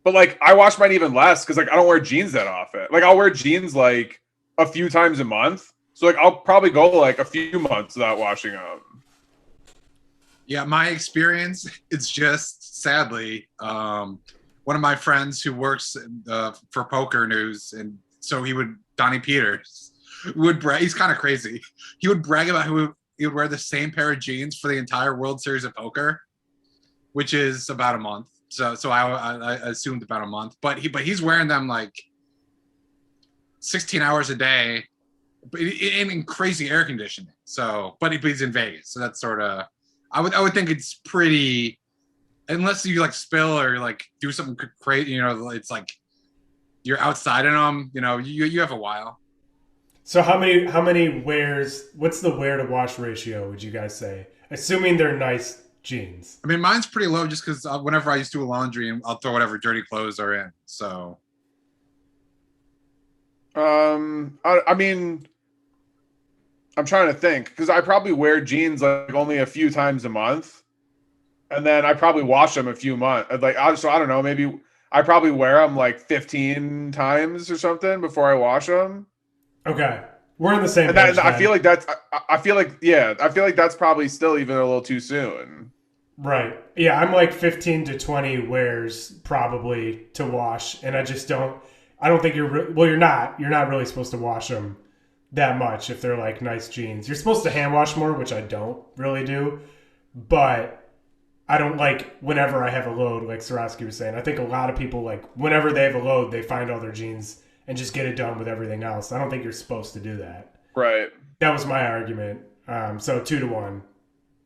But like I wash mine even less because like I don't wear jeans that often. Like I'll wear jeans like a few times a month. So like I'll probably go like a few months without washing them. Yeah, my experience is just sadly one of my friends who works for Poker News, and so Donnie Peters would brag. He's kind of crazy. He would brag about who he would wear the same pair of jeans for the entire World Series of Poker, which is about a month. So I assumed about a month, but he's wearing them like 16 hours a day, but in crazy air conditioning. So, but he's in Vegas, so that's sort of. I would think it's pretty, unless you like spill or like do something crazy. It's like you're outside in them. You have a while. So how many wears? What's the wear to wash ratio? Would you guys say, assuming they're nice jeans? I mean, mine's pretty low just because whenever I used to do laundry, I'll throw whatever dirty clothes are in. So, I mean, I'm trying to think because I probably wear jeans like only a few times a month, and then I probably wash them a few months. So I don't know. Maybe I probably wear them like 15 times or something before I wash them. Okay, we're in the same page. I feel like that's probably still even a little too soon. Right. Yeah, I'm like 15 to 20 wears probably to wash, and I don't think you're not really supposed to wash them that much if they're like nice jeans. You're supposed to hand wash more, which I don't really do, but I don't like whenever I have a load, like Sorosky was saying. I think a lot of people, like, whenever they have a load, they find all their jeans and just get it done with everything else. I don't think you're supposed to do that. Right. That was my argument. So 2-1.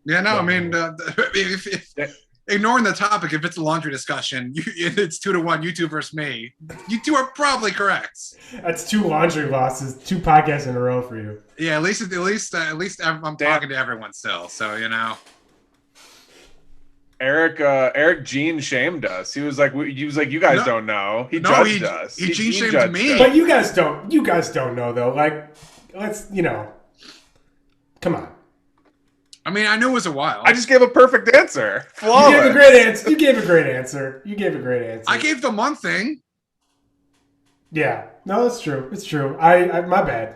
Yeah, no, I mean, ignoring the topic, if it's a laundry discussion, it's 2-1, you two versus me. You two are probably correct. That's 2 laundry losses, 2 podcasts in a row for you. Yeah, at least I'm talking to everyone still. So Eric Gene shamed us. He was like, you guys don't know. He judged us. He Gene shamed me. But you guys don't know though. Like, let's come on. I mean, I knew it was a while. I just gave a perfect answer. Flawless. You gave a great answer. You gave a great answer. I gave the month thing. Yeah. No, that's true. It's true. I my bad.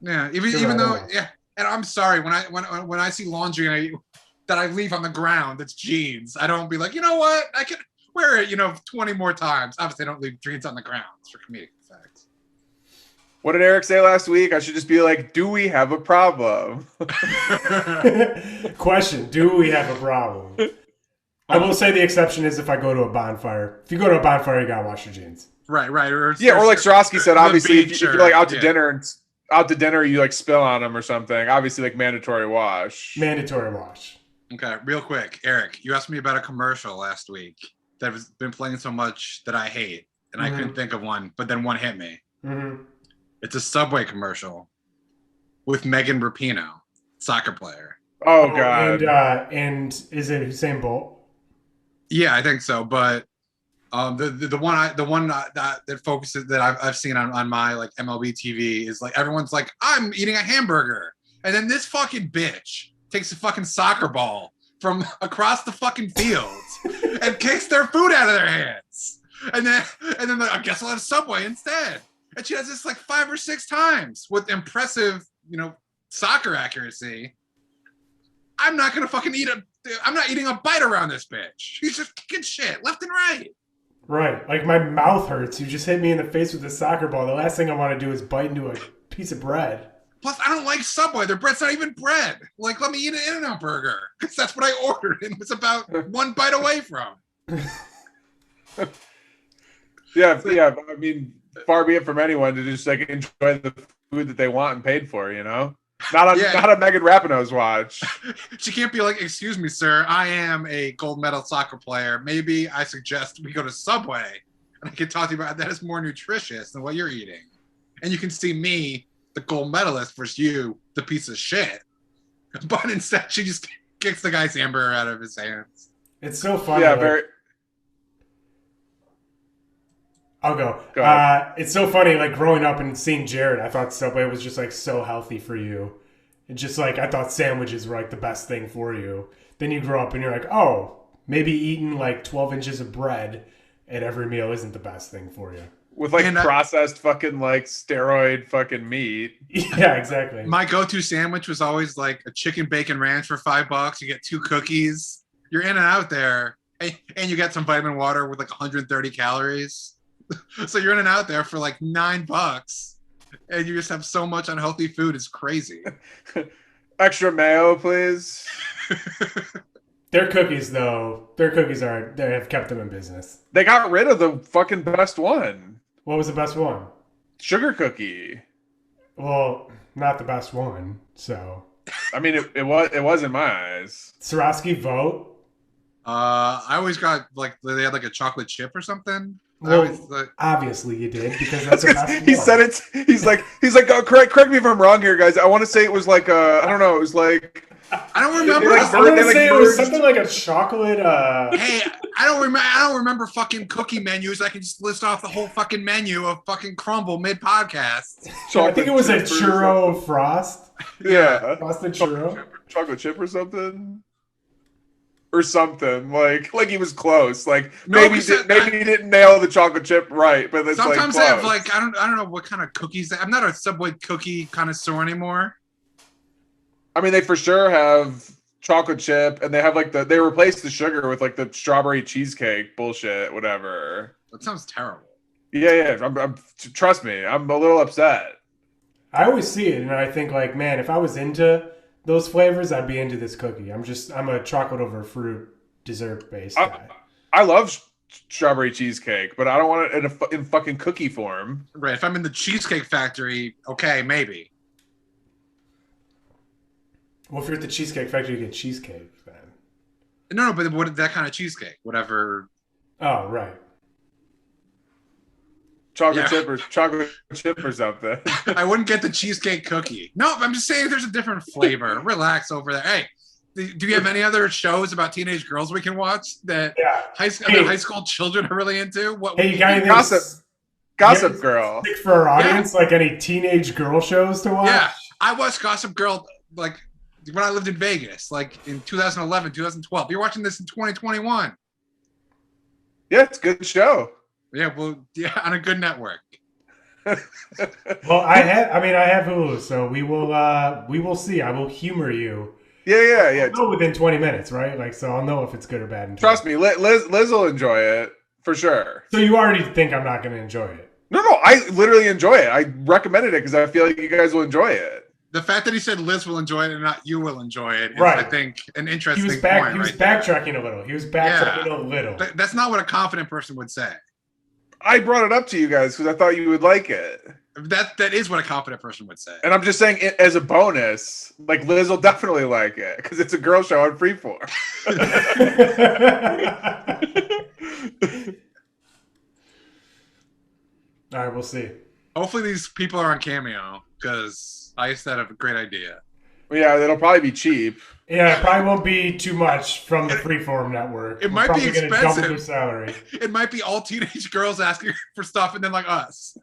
Yeah. Even though, yeah. And I'm sorry when I see laundry that I leave on the ground that's jeans, I don't be like, you know what? I could wear it, 20 more times. Obviously, I don't leave jeans on the ground. It's for comedic effect. What did Eric say last week? I should just be like, do we have a problem? Question, do we have a problem? I will say the exception is if I go to a bonfire. If you go to a bonfire, you gotta wash your jeans. Right. Or like Sorosky said, obviously, if you're like out to dinner, you like spill on them or something. Obviously, like mandatory wash. Okay, real quick, Eric, you asked me about a commercial last week that has been playing so much that I hate, and I couldn't think of one, but then one hit me. Mm-hmm. It's a Subway commercial with Megan Rapinoe, soccer player. Oh God! And is it Usain Bolt? Yeah, I think so. But the one that focuses that I've seen on my like MLB TV is like everyone's like, I'm eating a hamburger, And then this fucking bitch takes a fucking soccer ball from across the fucking fields and kicks their food out of their hands. And then like, I guess I'll have Subway instead. And she does this like 5 or 6 times with impressive, soccer accuracy. I'm not gonna fucking I'm not eating a bite around this bitch. She's just kicking shit left and right. Right. Like my mouth hurts. You just hit me in the face with a soccer ball. The last thing I want to do is bite into a piece of bread. Plus, I don't like Subway. Their bread's not even bread. Like, let me eat an In-N-Out burger. Because that's what I ordered and was about 1 bite away from. Yeah. I mean, far be it from anyone to just like enjoy the food that they want and paid for, Not on Megan Rapinoe's watch. She can't be like, excuse me, sir, I am a gold medal soccer player. Maybe I suggest we go to Subway and I can talk to you about that is more nutritious than what you're eating. And you can see me, the gold medalist, versus you, the piece of shit. But instead, she just kicks the guy's hamburger out of his hands. It's so funny. Yeah, very. I'll go. Go ahead. It's so funny, like growing up and seeing Jared, I thought Subway was just like so healthy for you. And just like, I thought sandwiches were like the best thing for you. Then you grow up and you're like, oh, maybe eating like 12 inches of bread at every meal isn't the best thing for you. With like processed fucking like steroid fucking meat. Yeah, exactly. My go-to sandwich was always like a chicken bacon ranch for $5. You get 2 cookies. You're in and out there. And you get some vitamin water with like 130 calories. So you're in and out there for like $9, and you just have so much unhealthy food. It's crazy. Extra mayo, please. Their cookies, though, they have kept them in business. They got rid of the fucking best one. What was the best one? Sugar cookie. Well, not the best one. So. I mean, it was in my eyes. Sorosky, vote. I always got like they had like a chocolate chip or something. Well, obviously you did, because that's the best he one. said it. He's like, oh, correct me if I'm wrong here, guys. I want to say it was like I don't know. It was like I don't remember. I'm gonna say it was something like a chocolate. Hey, I don't remember fucking cookie menus. I can just list off the whole fucking menu of fucking Crumble mid podcast. I think it was a churro frost. Yeah, frosted churro, chocolate chip or something. Or something like he was close. Like maybe he didn't nail the chocolate chip right, but it's sometimes like they have like I don't know what kind of cookies. I'm not a Subway cookie connoisseur anymore. I mean, they for sure have chocolate chip, and they have like they replaced the sugar with like the strawberry cheesecake bullshit, whatever. That sounds terrible. Yeah. I'm trust me, I'm a little upset. I always see it, and I think like, man, if I was into those flavors, I'd be into this cookie. I'm a chocolate over fruit dessert based guy. I love strawberry cheesecake, but I don't want it in fucking cookie form. Right. If I'm in the Cheesecake Factory, okay, maybe. Well, if you're at the Cheesecake Factory, you get cheesecake then. No, but what that kind of cheesecake, whatever. Oh, right. Chocolate chip or something. I wouldn't get the cheesecake cookie. No, I'm just saying there's a different flavor. Relax over there. Hey, do you have any other shows about teenage girls we can watch that high school children are really into? You got anything? Gossip Girl. For our audience, like any teenage girl shows to watch? Yeah, I watched Gossip Girl like when I lived in Vegas, like in 2011, 2012. You're watching this in 2021. Yeah, it's a good show. Yeah, well, on a good network. Well, I have Hulu, so we will see. I will humor you. Yeah. I'll know within 20 minutes, right? Like, so I'll know if it's good or bad. Trust me, Liz will enjoy it for sure. So you already think I'm not going to enjoy it? No, I literally enjoy it. I recommended it because I feel like you guys will enjoy it. The fact that he said Liz will enjoy it and not you will enjoy it is, right. I think, an interesting point. He was backtracking a little. A little. That's not what a confident person would say. I brought it up to you guys because I thought you would like it. That is what a confident person would say. And I'm just saying, as a bonus, like Liz will definitely like it because it's a girl show on Freeform. All right, we'll see. Hopefully these people are on Cameo because I used to have a great idea. Yeah, it'll probably be cheap. Yeah, it probably won't be too much from the Freeform network. It might be expensive. Double their salary. It might be all teenage girls asking for stuff and then like us.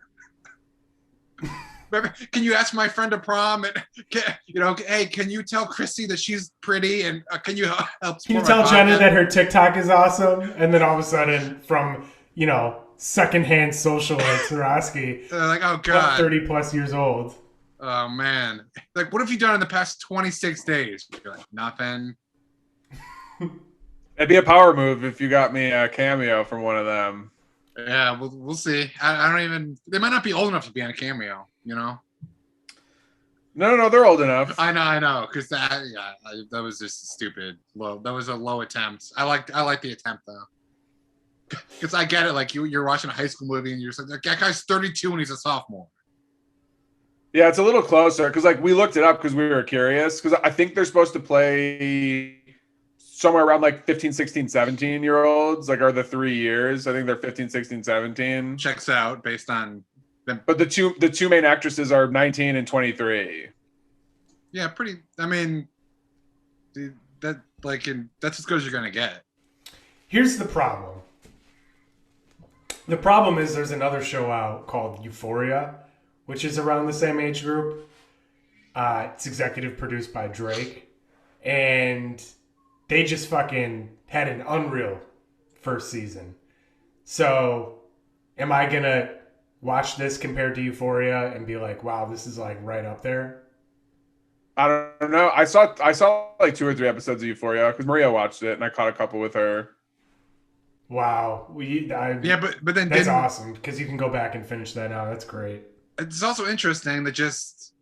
Can you ask my friend to prom? And hey, can you tell Chrissy that she's pretty? And can you help? Can you tell Jenna that her TikTok is awesome? And then all of a sudden, from secondhand social like Sorosky, like, oh god, 30+ years old. Oh man, like, what have you done in the past 26 days? You're like, nothing. It'd be a power move if you got me a cameo from one of them. Yeah, we'll see. I don't even. They might not be old enough to be on a cameo. No, they're old enough. I know, because that was just stupid. Low. That was a low attempt. I like the attempt though, because I get it. Like you're watching a high school movie and you're just like, that guy's 32 and he's a sophomore. Yeah, it's a little closer because like we looked it up because we were curious because I think they're supposed to play somewhere around like 15, 16, 17-year-olds, like are the 3 years. I think they're 15, 16, 17. Checks out based on them. But the two main actresses are 19 and 23. Yeah, pretty. I mean, that's as good as you're gonna get. Here's the problem. The problem is there's another show out called Euphoria, which is around the same age group. It's executive produced by Drake, and they just fucking had an unreal first season. So, am I gonna watch this compared to Euphoria and be like, wow, this is like right up there? I don't know. I saw like 2 or 3 episodes of Euphoria because Maria watched it and I caught a couple with her. Wow. But then that's awesome because you can go back and finish that now. That's great. It's also interesting that just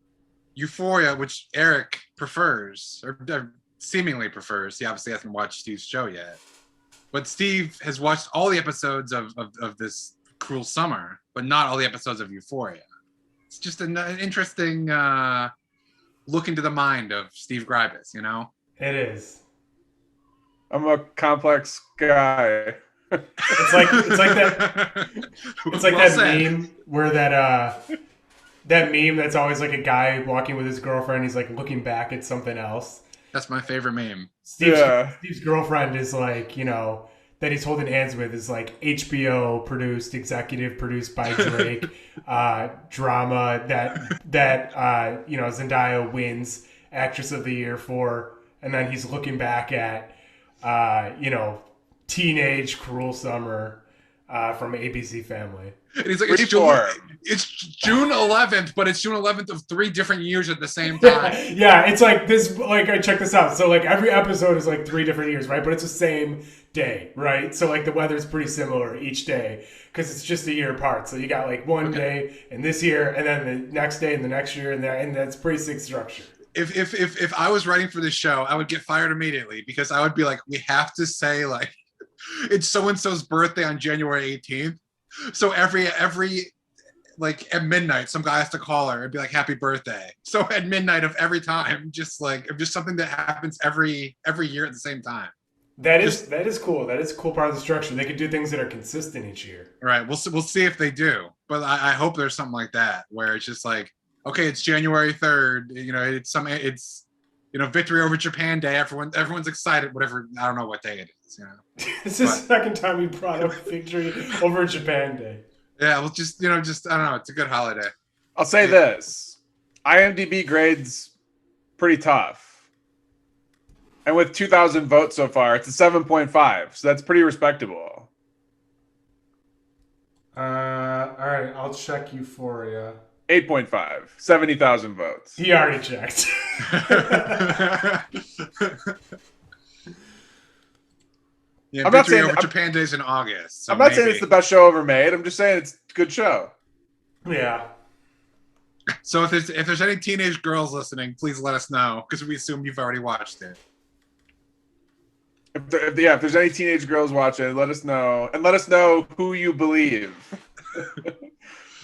Euphoria, which Eric prefers or seemingly prefers. He obviously hasn't watched Steve's show yet, but Steve has watched all the episodes of this Cruel Summer, but not all the episodes of Euphoria. It's just an interesting look into the mind of Steve Gribus, It is. I'm a complex guy. It's like that. It's like well that said. Meme where that meme that's always like a guy walking with his girlfriend. He's like looking back at something else. That's my favorite meme. Steve's girlfriend is like, that he's holding hands with is like HBO produced, executive produced by Drake, drama that Zendaya wins Actress of the Year for, and then he's looking back at Teenage Cruel Summer from ABC Family. And he's like, it's June 11th, but it's June 11th of 3 different years at the same time. Yeah, it's like this, like, check this out. So, like, every episode is like 3 different years, right? But it's the same day, right? So, like, the weather's pretty similar each day because it's just a year apart. So, you got, like, one day in this year, and then the next day and the next year, and that's pretty sick structure. If I was writing for this show, I would get fired immediately because I would be like, we have to say, like, it's so-and-so's birthday on January 18th. So every like at midnight, some guy has to call her and be like, happy birthday. So at midnight of every time, just something that happens every year at the same time. That is cool. That is a cool part of the structure. They could do things that are consistent each year. Right. We'll see if they do. But I hope there's something like that where it's just like, okay, it's January 3rd. It's victory over Japan Day. Everyone's excited. Whatever. I don't know what day it is. This is the second time we brought up victory over Japan Day. Yeah, well, just I don't know. It's a good holiday. I'll say this: IMDb grades pretty tough, and with 2,000 votes so far, it's a 7.5. So that's pretty respectable. All right, I'll check Euphoria. 8.5, 70,000 votes. He already checked. Yeah, I'm not saying over Japan Day's in August. So I'm not saying it's the best show ever made. I'm just saying it's a good show. Yeah. So if there's any teenage girls listening, please let us know because we assume you've already watched it. If there's any teenage girls watching, let us know, and let us know who you believe.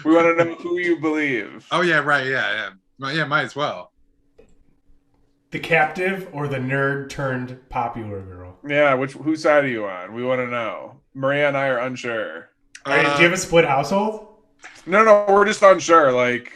We want to know who you believe. Oh yeah, right, yeah. Well, yeah, might as well. The captive or the nerd turned popular girl? Yeah, whose side are you on? We want to know. Maria and I are unsure. Do you have a split household? No, we're just unsure. Like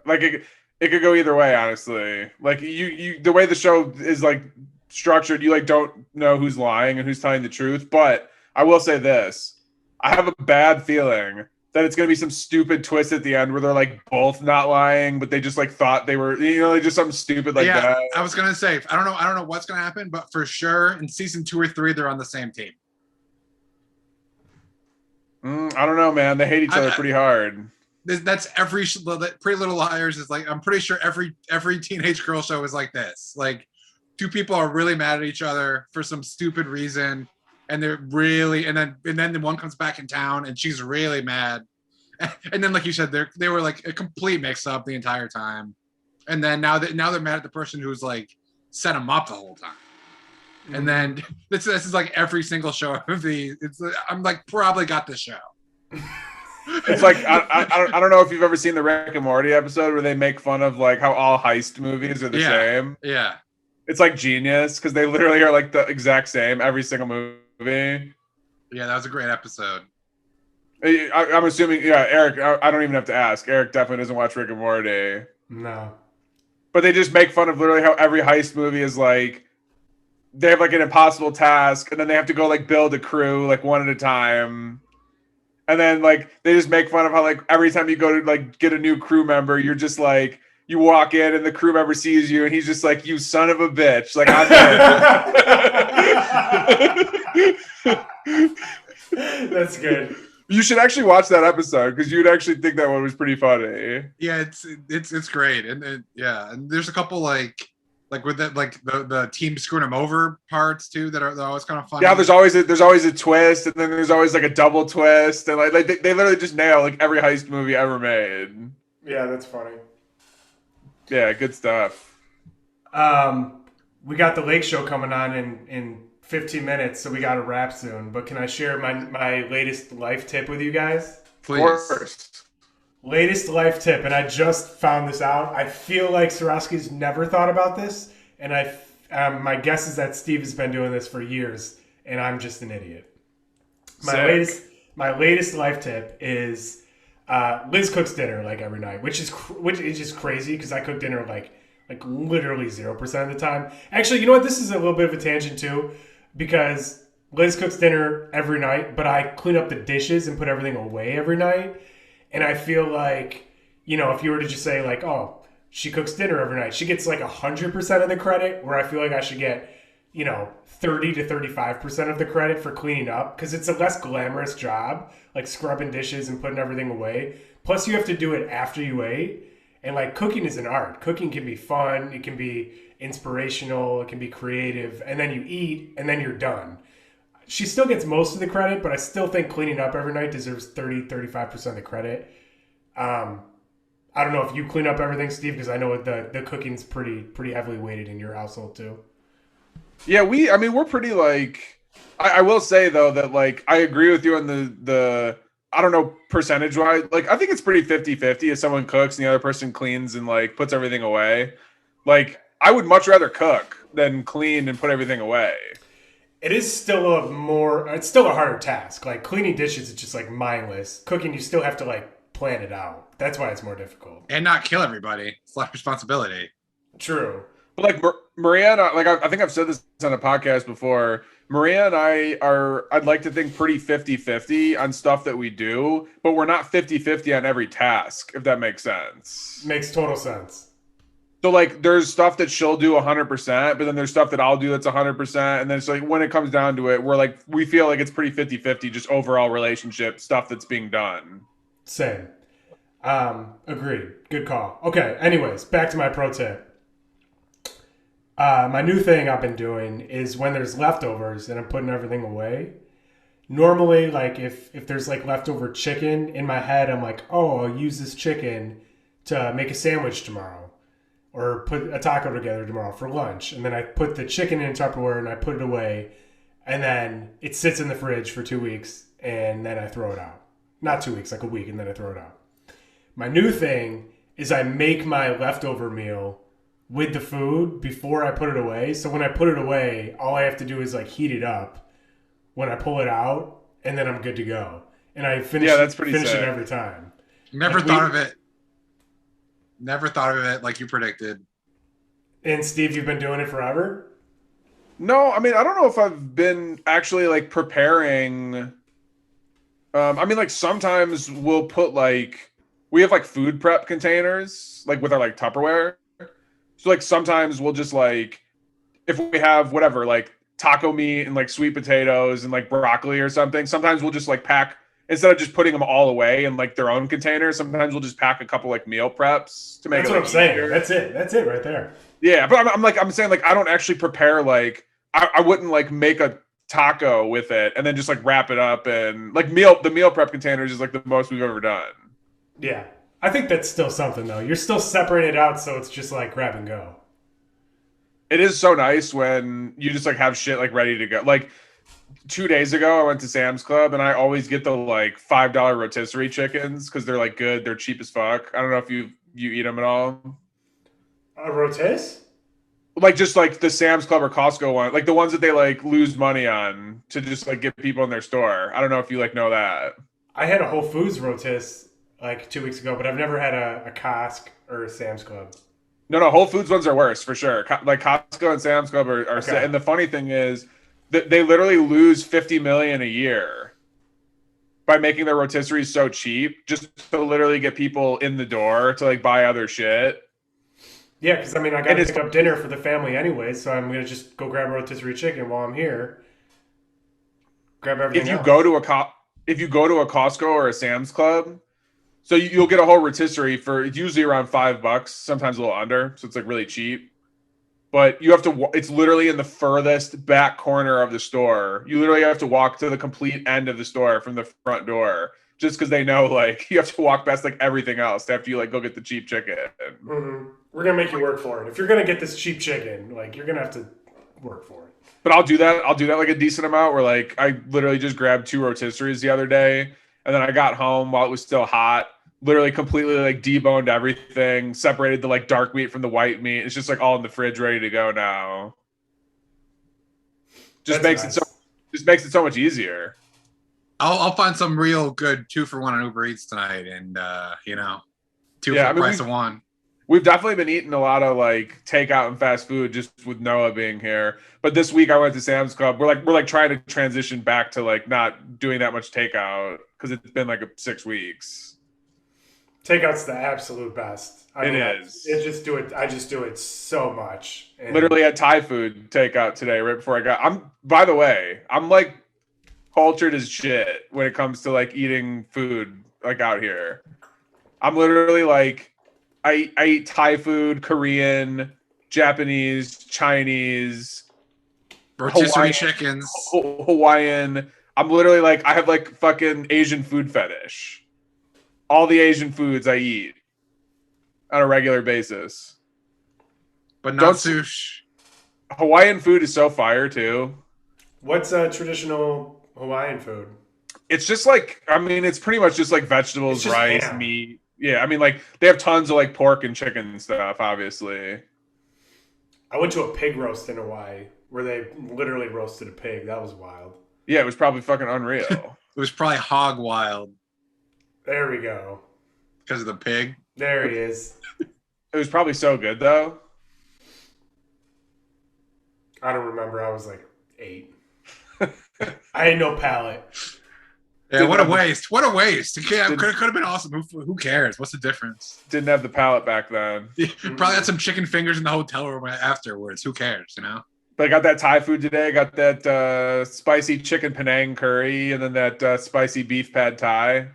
it could go either way, honestly. Like you the way the show is like structured, you like don't know who's lying and who's telling the truth. But I will say this: I have a bad feeling that it's gonna be some stupid twist at the end where they're like both not lying, but they just like thought they were, like just something stupid like that. I was gonna say, I don't know what's gonna happen, but for sure in season 2 or 3 they're on the same team. I don't know, man. They hate each other pretty hard. That's every Pretty Little Liars is like. I'm pretty sure every teenage girl show is like this. Like, two people are really mad at each other for some stupid reason, and they're really, and then the one comes back in town and she's really mad, and then like you said, they were like a complete mix up the entire time, and then now they're mad at the person who's like set them up the whole time. And then this is like every single show of the. I'm like probably got the show. It's like I don't know if you've ever seen the Rick and Morty episode where they make fun of like how all heist movies are the same. Yeah, it's like genius because they literally are like the exact same every single movie. Yeah, that was a great episode. I'm assuming, Eric. I don't even have to ask. Eric definitely doesn't watch Rick and Morty. No, but they just make fun of literally how every heist movie is like. They have like an impossible task, and then they have to go like build a crew like one at a time. And then like they just make fun of how like every time you go to like get a new crew member, you're just like you walk in and the crew member sees you and he's just like, you son of a bitch. Like I'm That's good. You should actually watch that episode because you'd actually think that one was pretty funny. Yeah, it's great. And there's a couple like with that, like the team screwing them over parts too that are always kind of funny. Yeah, there's always a twist, and then there's always like a double twist, and like they literally just nail like every heist movie ever made. Yeah, that's funny. Yeah, good stuff. We got the Lake Show coming on in 15 minutes, so we got to wrap soon. But can I share my latest life tip with you guys? Please. First. Latest life tip, and I just found this out. I feel like Sorosky's never thought about this, and my guess is that Steve has been doing this for years, and I'm just an idiot. My latest life tip is Liz cooks dinner like every night, which is just crazy because I cook dinner like literally 0% of the time. Actually, you know what? This is a little bit of a tangent too, because Liz cooks dinner every night, but I clean up the dishes and put everything away every night. And I feel like, if you were to just say like, oh, she cooks dinner every night, she gets like 100% of the credit, where I feel like I should get, 30 to 35% of the credit for cleaning up, because it's a less glamorous job, like scrubbing dishes and putting everything away. Plus, you have to do it after you ate. And like cooking is an art. Cooking can be fun. It can be inspirational. It can be creative. And then you eat and then you're done. She still gets most of the credit, but I still think cleaning up every night deserves 35% of the credit. I don't know if you clean up everything, Steve, because I know the cooking's pretty heavily weighted in your household too. Yeah, we're pretty like, I will say though that like I agree with you on the I don't know percentage wise, like I think it's pretty 50-50 if someone cooks and the other person cleans and like puts everything away. Like I would much rather cook than clean and put everything away. It is still it's still a harder task. Like cleaning dishes is just like mindless. Cooking, you still have to like plan it out. That's why it's more difficult. And not kill everybody. It's a lot of responsibility. True. But like Maria and I think I've said this on a podcast before. Maria and I'd like to think pretty 50-50 on stuff that we do, but we're not 50-50 on every task, if that makes sense. Makes total sense. So like there's stuff that she'll do 100%, but then there's stuff that I'll do that's 100%. And then it's like when it comes down to it, we feel like it's pretty 50-50, just overall relationship stuff that's being done. Same. Agreed. Good call. Okay. Anyways, back to my pro tip. My new thing I've been doing is when there's leftovers and I'm putting everything away. Normally, like if there's like leftover chicken in my head, I'm like, oh, I'll use this chicken to make a sandwich tomorrow, or put a taco together tomorrow for lunch. And then I put the chicken in Tupperware and I put it away, and then it sits in the fridge for 2 weeks, and then I throw it out. Not 2 weeks, like a week, and then I throw it out. My new thing is I make my leftover meal with the food before I put it away. So when I put it away, all I have to do is like heat it up when I pull it out, and then I'm good to go. And I finish it every time. Never thought of it like you predicted. And Steve, you've been doing it forever? No, I mean, I don't know if I've been actually like preparing I mean, like sometimes we'll put like we have like food prep containers, like with our like Tupperware. So like sometimes we'll just like if we have whatever like taco meat and like sweet potatoes and like broccoli or something. Sometimes we'll just like pack instead of just putting them all away in like their own containers. Sometimes we'll just pack a couple like meal preps to make That's it. what Like, I'm saying. easier. That's it right there. Yeah, but I'm saying like I don't actually prepare like I wouldn't like make a taco with it and then just like wrap it up and like the meal prep containers is like the most we've ever done. Yeah. I think that's still something though. You're still separating it out so it's just like grab and go. It is so nice when you just like have shit like ready to go. Like 2 days ago, I went to Sam's Club and I always get the like $5 rotisserie chickens because they're like good, they're cheap as fuck. I don't know if you eat them at all. A rotis? Like just like the Sam's Club or Costco one, like the ones that they like lose money on to just like get people in their store. I don't know if you like know that. I had a Whole Foods rotis like 2 weeks ago, but I've never had a Costco or a Sam's Club. No, Whole Foods ones are worse for sure. Like Costco and Sam's Club are Okay. and the funny thing is that they literally lose 50 million a year by making their rotisseries so cheap, just to literally get people in the door to like buy other shit. Yeah, because I mean, I got to pick up dinner for the family anyway, so I'm gonna just go grab a rotisserie chicken while I'm here. Grab everything. If you go to a Costco or a Sam's Club, so you'll get a whole rotisserie for it's usually around $5, sometimes a little under, so it's like really cheap. But you have to. It's literally in the furthest back corner of the store. You literally have to walk to the complete end of the store from the front door, just because they know like you have to walk past like everything else after you like go get the cheap chicken. Mm-hmm. We're gonna make you work for it. If you're gonna get this cheap chicken, like you're gonna have to work for it. But I'll do that. I'll do that like a decent amount. Where like I literally just grabbed 2 rotisseries the other day, and then I got home while it was still hot. Literally completely like deboned everything, separated the like dark meat from the white meat. It's just like all in the fridge, ready to go now. Just makes it so much easier. I'll find some real good 2-for-1 on Uber Eats tonight, and 2 for the price of 1. We've definitely been eating a lot of like takeout and fast food just with Noah being here. But this week I went to Sam's Club. We're like trying to transition back to like not doing that much takeout because it's been like 6 weeks. Takeout's the absolute best. I just do it so much. And literally had Thai food takeout today right before I got. By the way, I'm like cultured as shit when it comes to like eating food like out here. I'm literally like I eat Thai food, Korean, Japanese, Chinese, rotisserie chickens, Hawaiian. I'm literally like I have like fucking Asian food fetish. All the Asian foods I eat on a regular basis. But not sushi. Hawaiian food is so fire too. What's a traditional Hawaiian food? It's just like, I mean, it's pretty much just like vegetables, just rice, ham. meat. Yeah, I mean, like they have tons of like pork and chicken and stuff, obviously. I went to a pig roast in Hawaii where they literally roasted a pig. That was wild. Yeah, it was probably fucking unreal. It was probably hog wild. There we go. Because of the pig? There he is. It was probably so good, though. I don't remember. I was like 8. I had no palate. Yeah, what a waste. What a waste. Could have been awesome. Who cares? What's the difference? Didn't have the palate back then. Probably had some chicken fingers in the hotel room afterwards. Who cares, you know? But I got that Thai food today. I got that spicy chicken Penang curry and then that spicy beef pad Thai.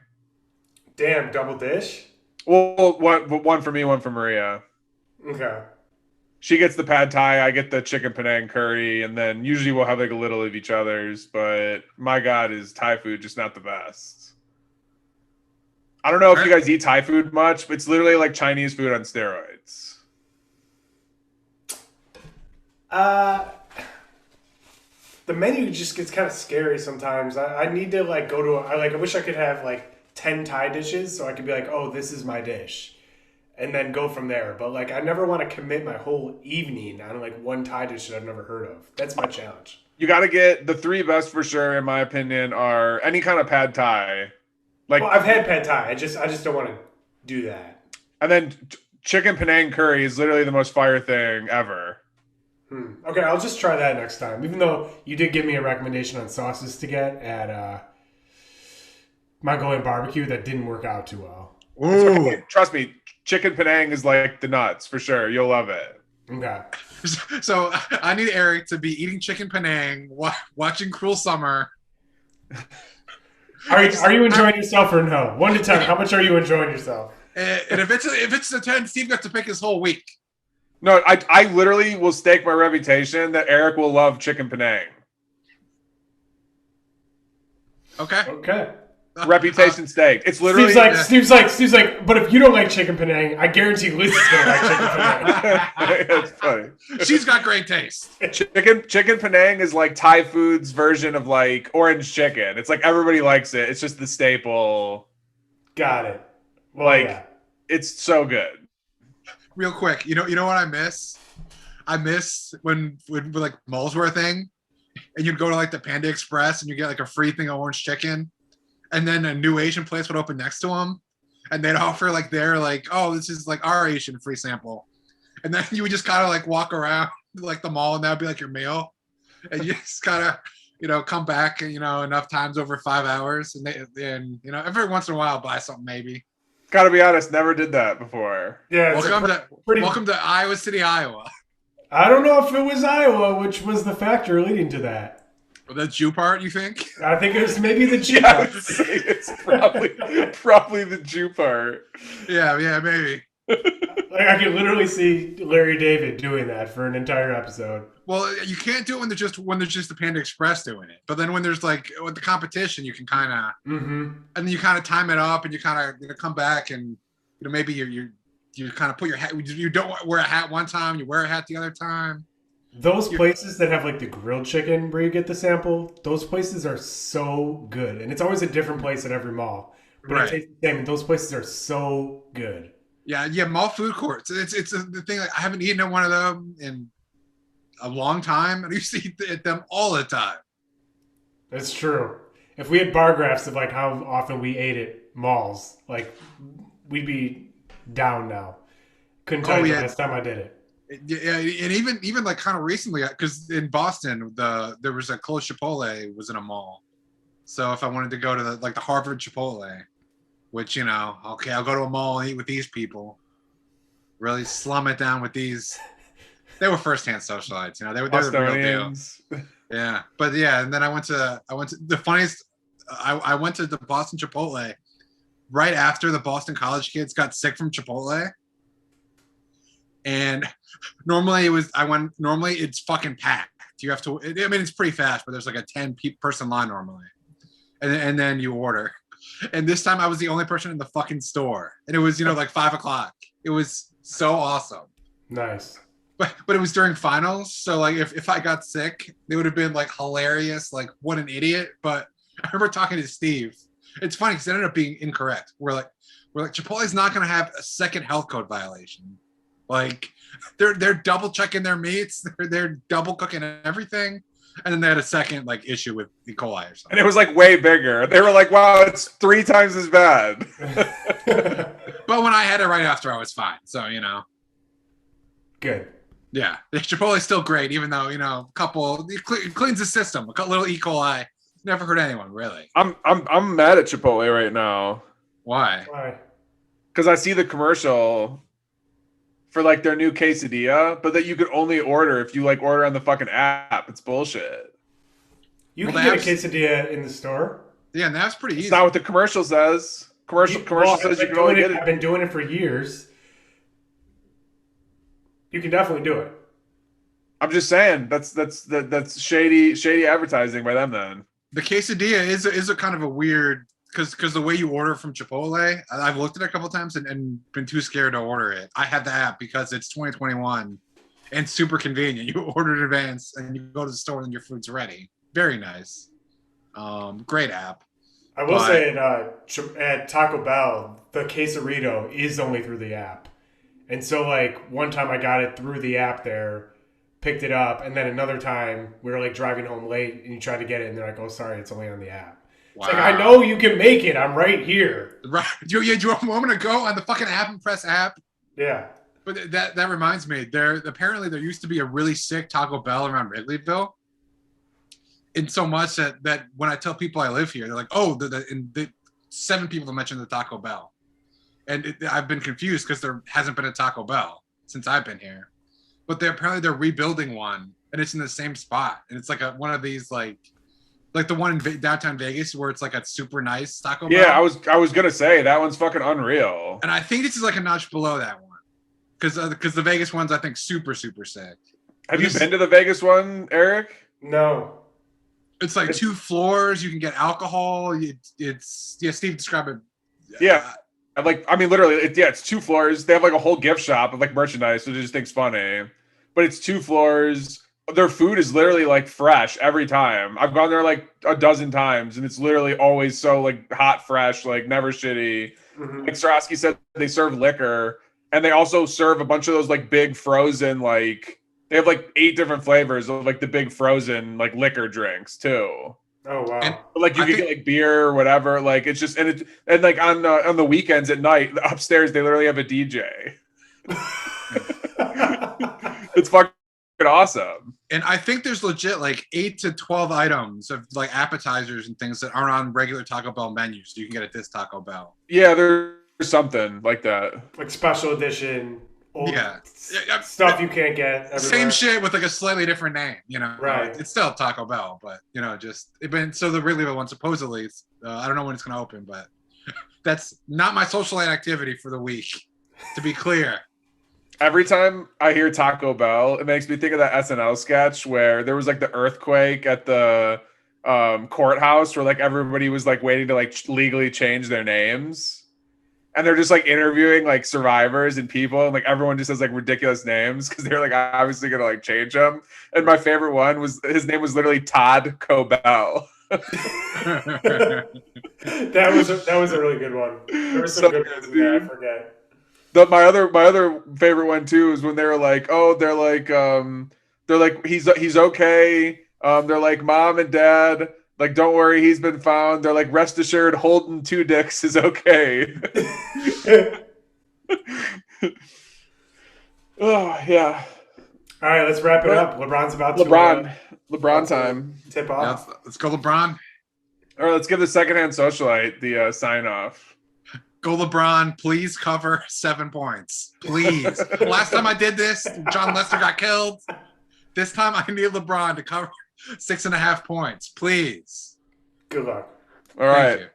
Damn, double dish? Well, one for me, one for Maria. Okay. She gets the pad Thai, I get the chicken Penang curry, and then usually we'll have like a little of each other's. But my God, is Thai food just not the best? I don't know if you guys eat Thai food much, but it's literally like Chinese food on steroids. The menu just gets kind of scary sometimes. I need to like go to I wish I could have like 10 Thai dishes so I could be like, oh, this is my dish. And then go from there. But like I never want to commit my whole evening on like one Thai dish that I've never heard of. That's my challenge. You got to get the 3 best for sure, in my opinion, are any kind of pad Thai. Like, well, I've had pad Thai. I just don't want to do that. And then chicken Penang curry is literally the most fire thing ever. Okay, I'll just try that next time. Even though you did give me a recommendation on sauces to get at Mongolian barbecue that didn't work out too well. Okay. Trust me, chicken Penang is like the nuts for sure. You'll love it. Okay. So I need Eric to be eating chicken Penang, watching Cruel Summer. Are you enjoying yourself or no? 1 to 10, how much are you enjoying yourself? And if it's a 10, Steve got to pick his whole week. No, I literally will stake my reputation that Eric will love chicken Penang. Okay. Reputation staked. It's literally Steve's like, but if you don't like chicken Penang, I guarantee Liz is gonna like chicken Penang. That's funny. She's got great taste. Chicken Penang is like Thai food's version of like orange chicken. It's like everybody likes it. It's just the staple. Got it. Well, like it's so good. Real quick, you know what I miss? I miss when like malls were a thing, and you'd go to like the Panda Express and you get like a free thing of orange chicken. And then a new Asian place would open next to them, and they'd offer like oh, this is like our Asian free sample, and then you would just kind of like walk around like the mall, and that'd be like your meal, and you just kind of come back enough times over 5 hours, and every once in a while buy something maybe. Gotta be honest, never did that before. Yeah. Welcome to Iowa City, Iowa. I don't know if it was Iowa, which was the factor leading to that. The Jew part, you think? I think it was maybe the Jew part. It's probably the Jew part. Yeah, maybe. Like I can literally see Larry David doing that for an entire episode. Well, you can't do it when there's just the Panda Express doing it. But then when there's like with the competition, you can kind of, and then you kind of time it up, and you kind of come back, and maybe you kind of put your hat. You don't wear a hat one time, you wear a hat the other time. Those places that have like the grilled chicken where you get the sample, those places are so good. And it's always a different place at every mall. But it tastes the same, and those places are so good. Yeah, mall food courts. It's the thing. Like, I haven't eaten at one of them in a long time. I used to eat at them all the time. That's true. If we had bar graphs of like how often we ate at malls, like we'd be down now. Couldn't tell you the last time I did it. Yeah, and even like kind of recently, because in Boston, there was a closed Chipotle was in a mall. So if I wanted to go to the Harvard Chipotle, which I'll go to a mall and eat with these people, really slum it down with these. They were firsthand socialites, they were the real deal. Yeah, but yeah, and then I went to the funniest. I went to the Boston Chipotle right after the Boston college kids got sick from Chipotle. And normally it's fucking packed. You have to, it's pretty fast, but there's like a 10-person line normally. And then you order. And this time I was the only person in the fucking store. And it was, like 5 o'clock. It was so awesome. Nice. But it was during finals. So like if I got sick, it would have been like hilarious. Like what an idiot. But I remember talking to Steve. It's funny because it ended up being incorrect. We're like Chipotle's not going to have a second health code violation. Like they're double checking their meats, they're double cooking everything, and then they had a second issue with E. coli or something. And it was way bigger. They were like, "Wow, it's 3 times as bad." But when I had it right after, I was fine. So good. Yeah, the Chipotle's still great, even though it cleans the system. A little E. coli never hurt anyone really. I'm mad at Chipotle right now. Why? Because I see the commercial for their new quesadilla, but that you could only order if you order on the fucking app. It's bullshit. You can get a quesadilla in the store. Yeah, and that's pretty easy. It's not what the commercial says. Commercial says you can only get it. I've been doing it for years. You can definitely do it. I'm just saying that's shady advertising by them. Then the quesadilla is a kind of a weird. Because the way you order from Chipotle, I've looked at it a couple of times and been too scared to order it. I have the app because it's 2021 and super convenient. You order in advance and you go to the store and your food's ready. Very nice. Great app. I will say at Taco Bell, the quesarito is only through the app. And so one time I got it through the app there, picked it up, and then another time we were driving home late and you tried to get it and they're like, "Oh, sorry, it's only on the app." Wow. It's I know you can make it. I'm right here. Right. Do you want me to go on the fucking app and press app? Yeah. But that reminds me, apparently there used to be a really sick Taco Bell around Wrigleyville. In so much that when I tell people I live here, they're like, "Oh, 7 people have mentioned the Taco Bell, and I've been confused because there hasn't been a Taco Bell since I've been here. But they're rebuilding one, and it's in the same spot, and it's like one of these like the one in downtown Vegas where it's like a super nice Taco Bell. Yeah, I was gonna say that one's fucking unreal. And I think this is like a notch below that one, because the Vegas one's I think super sick. Have you been to the Vegas one, Eric? No. It's like 2 floors. You can get alcohol. It's Steve, describe it. Yeah. Literally, it's 2 floors. They have like a whole gift shop of like merchandise, which I just think's funny. But it's 2 floors. Their food is literally like fresh every time. I've gone there like a dozen times, and it's literally always so like hot, fresh, like never shitty. Mm-hmm. Like Sorosky said, they serve liquor, and they also serve a bunch of those like big frozen like they have like 8 different flavors of like the big frozen like liquor drinks too. Oh wow! And like you can get like beer or whatever. Like it's just and like on the weekends at night upstairs they literally have a DJ. It's fucking awesome. And I think there's legit like 8 to 12 items of like appetizers and things that aren't on regular Taco Bell menus. So you can get at this Taco Bell. Yeah, there's something like that. Like special edition. Old Yeah. Stuff you can't get everywhere. Same shit with like a slightly different name, you know. Right. It's still Taco Bell, but you know, so the regular one supposedly, I don't know when it's going to open, but that's not my social activity for the week, to be clear. Every time I hear Taco Bell, it makes me think of that SNL sketch where there was like the earthquake at the courthouse where like everybody was like waiting to like legally change their names. And they're just like interviewing like survivors and people, and like everyone just has like ridiculous names because they're like obviously gonna like change them. And my favorite one was his name was literally Todd Cobell. that was a really good one. There were some good ones in there. I forget. My other favorite one too is when they were like, they're like he's okay. They're like mom and dad. Like, don't worry, he's been found. They're like, rest assured, Holden Two Dicks is okay. Oh, yeah. All right, let's wrap it up. LeBron's about to LeBron time. Tip off. Yeah, let's go, LeBron. All right, let's give the secondhand socialite the sign off. Go, LeBron. Please cover 7 points. Please. Last time I did this, John Lester got killed. This time I need LeBron to cover 6.5 points. Please. Good luck. All right. Thank you.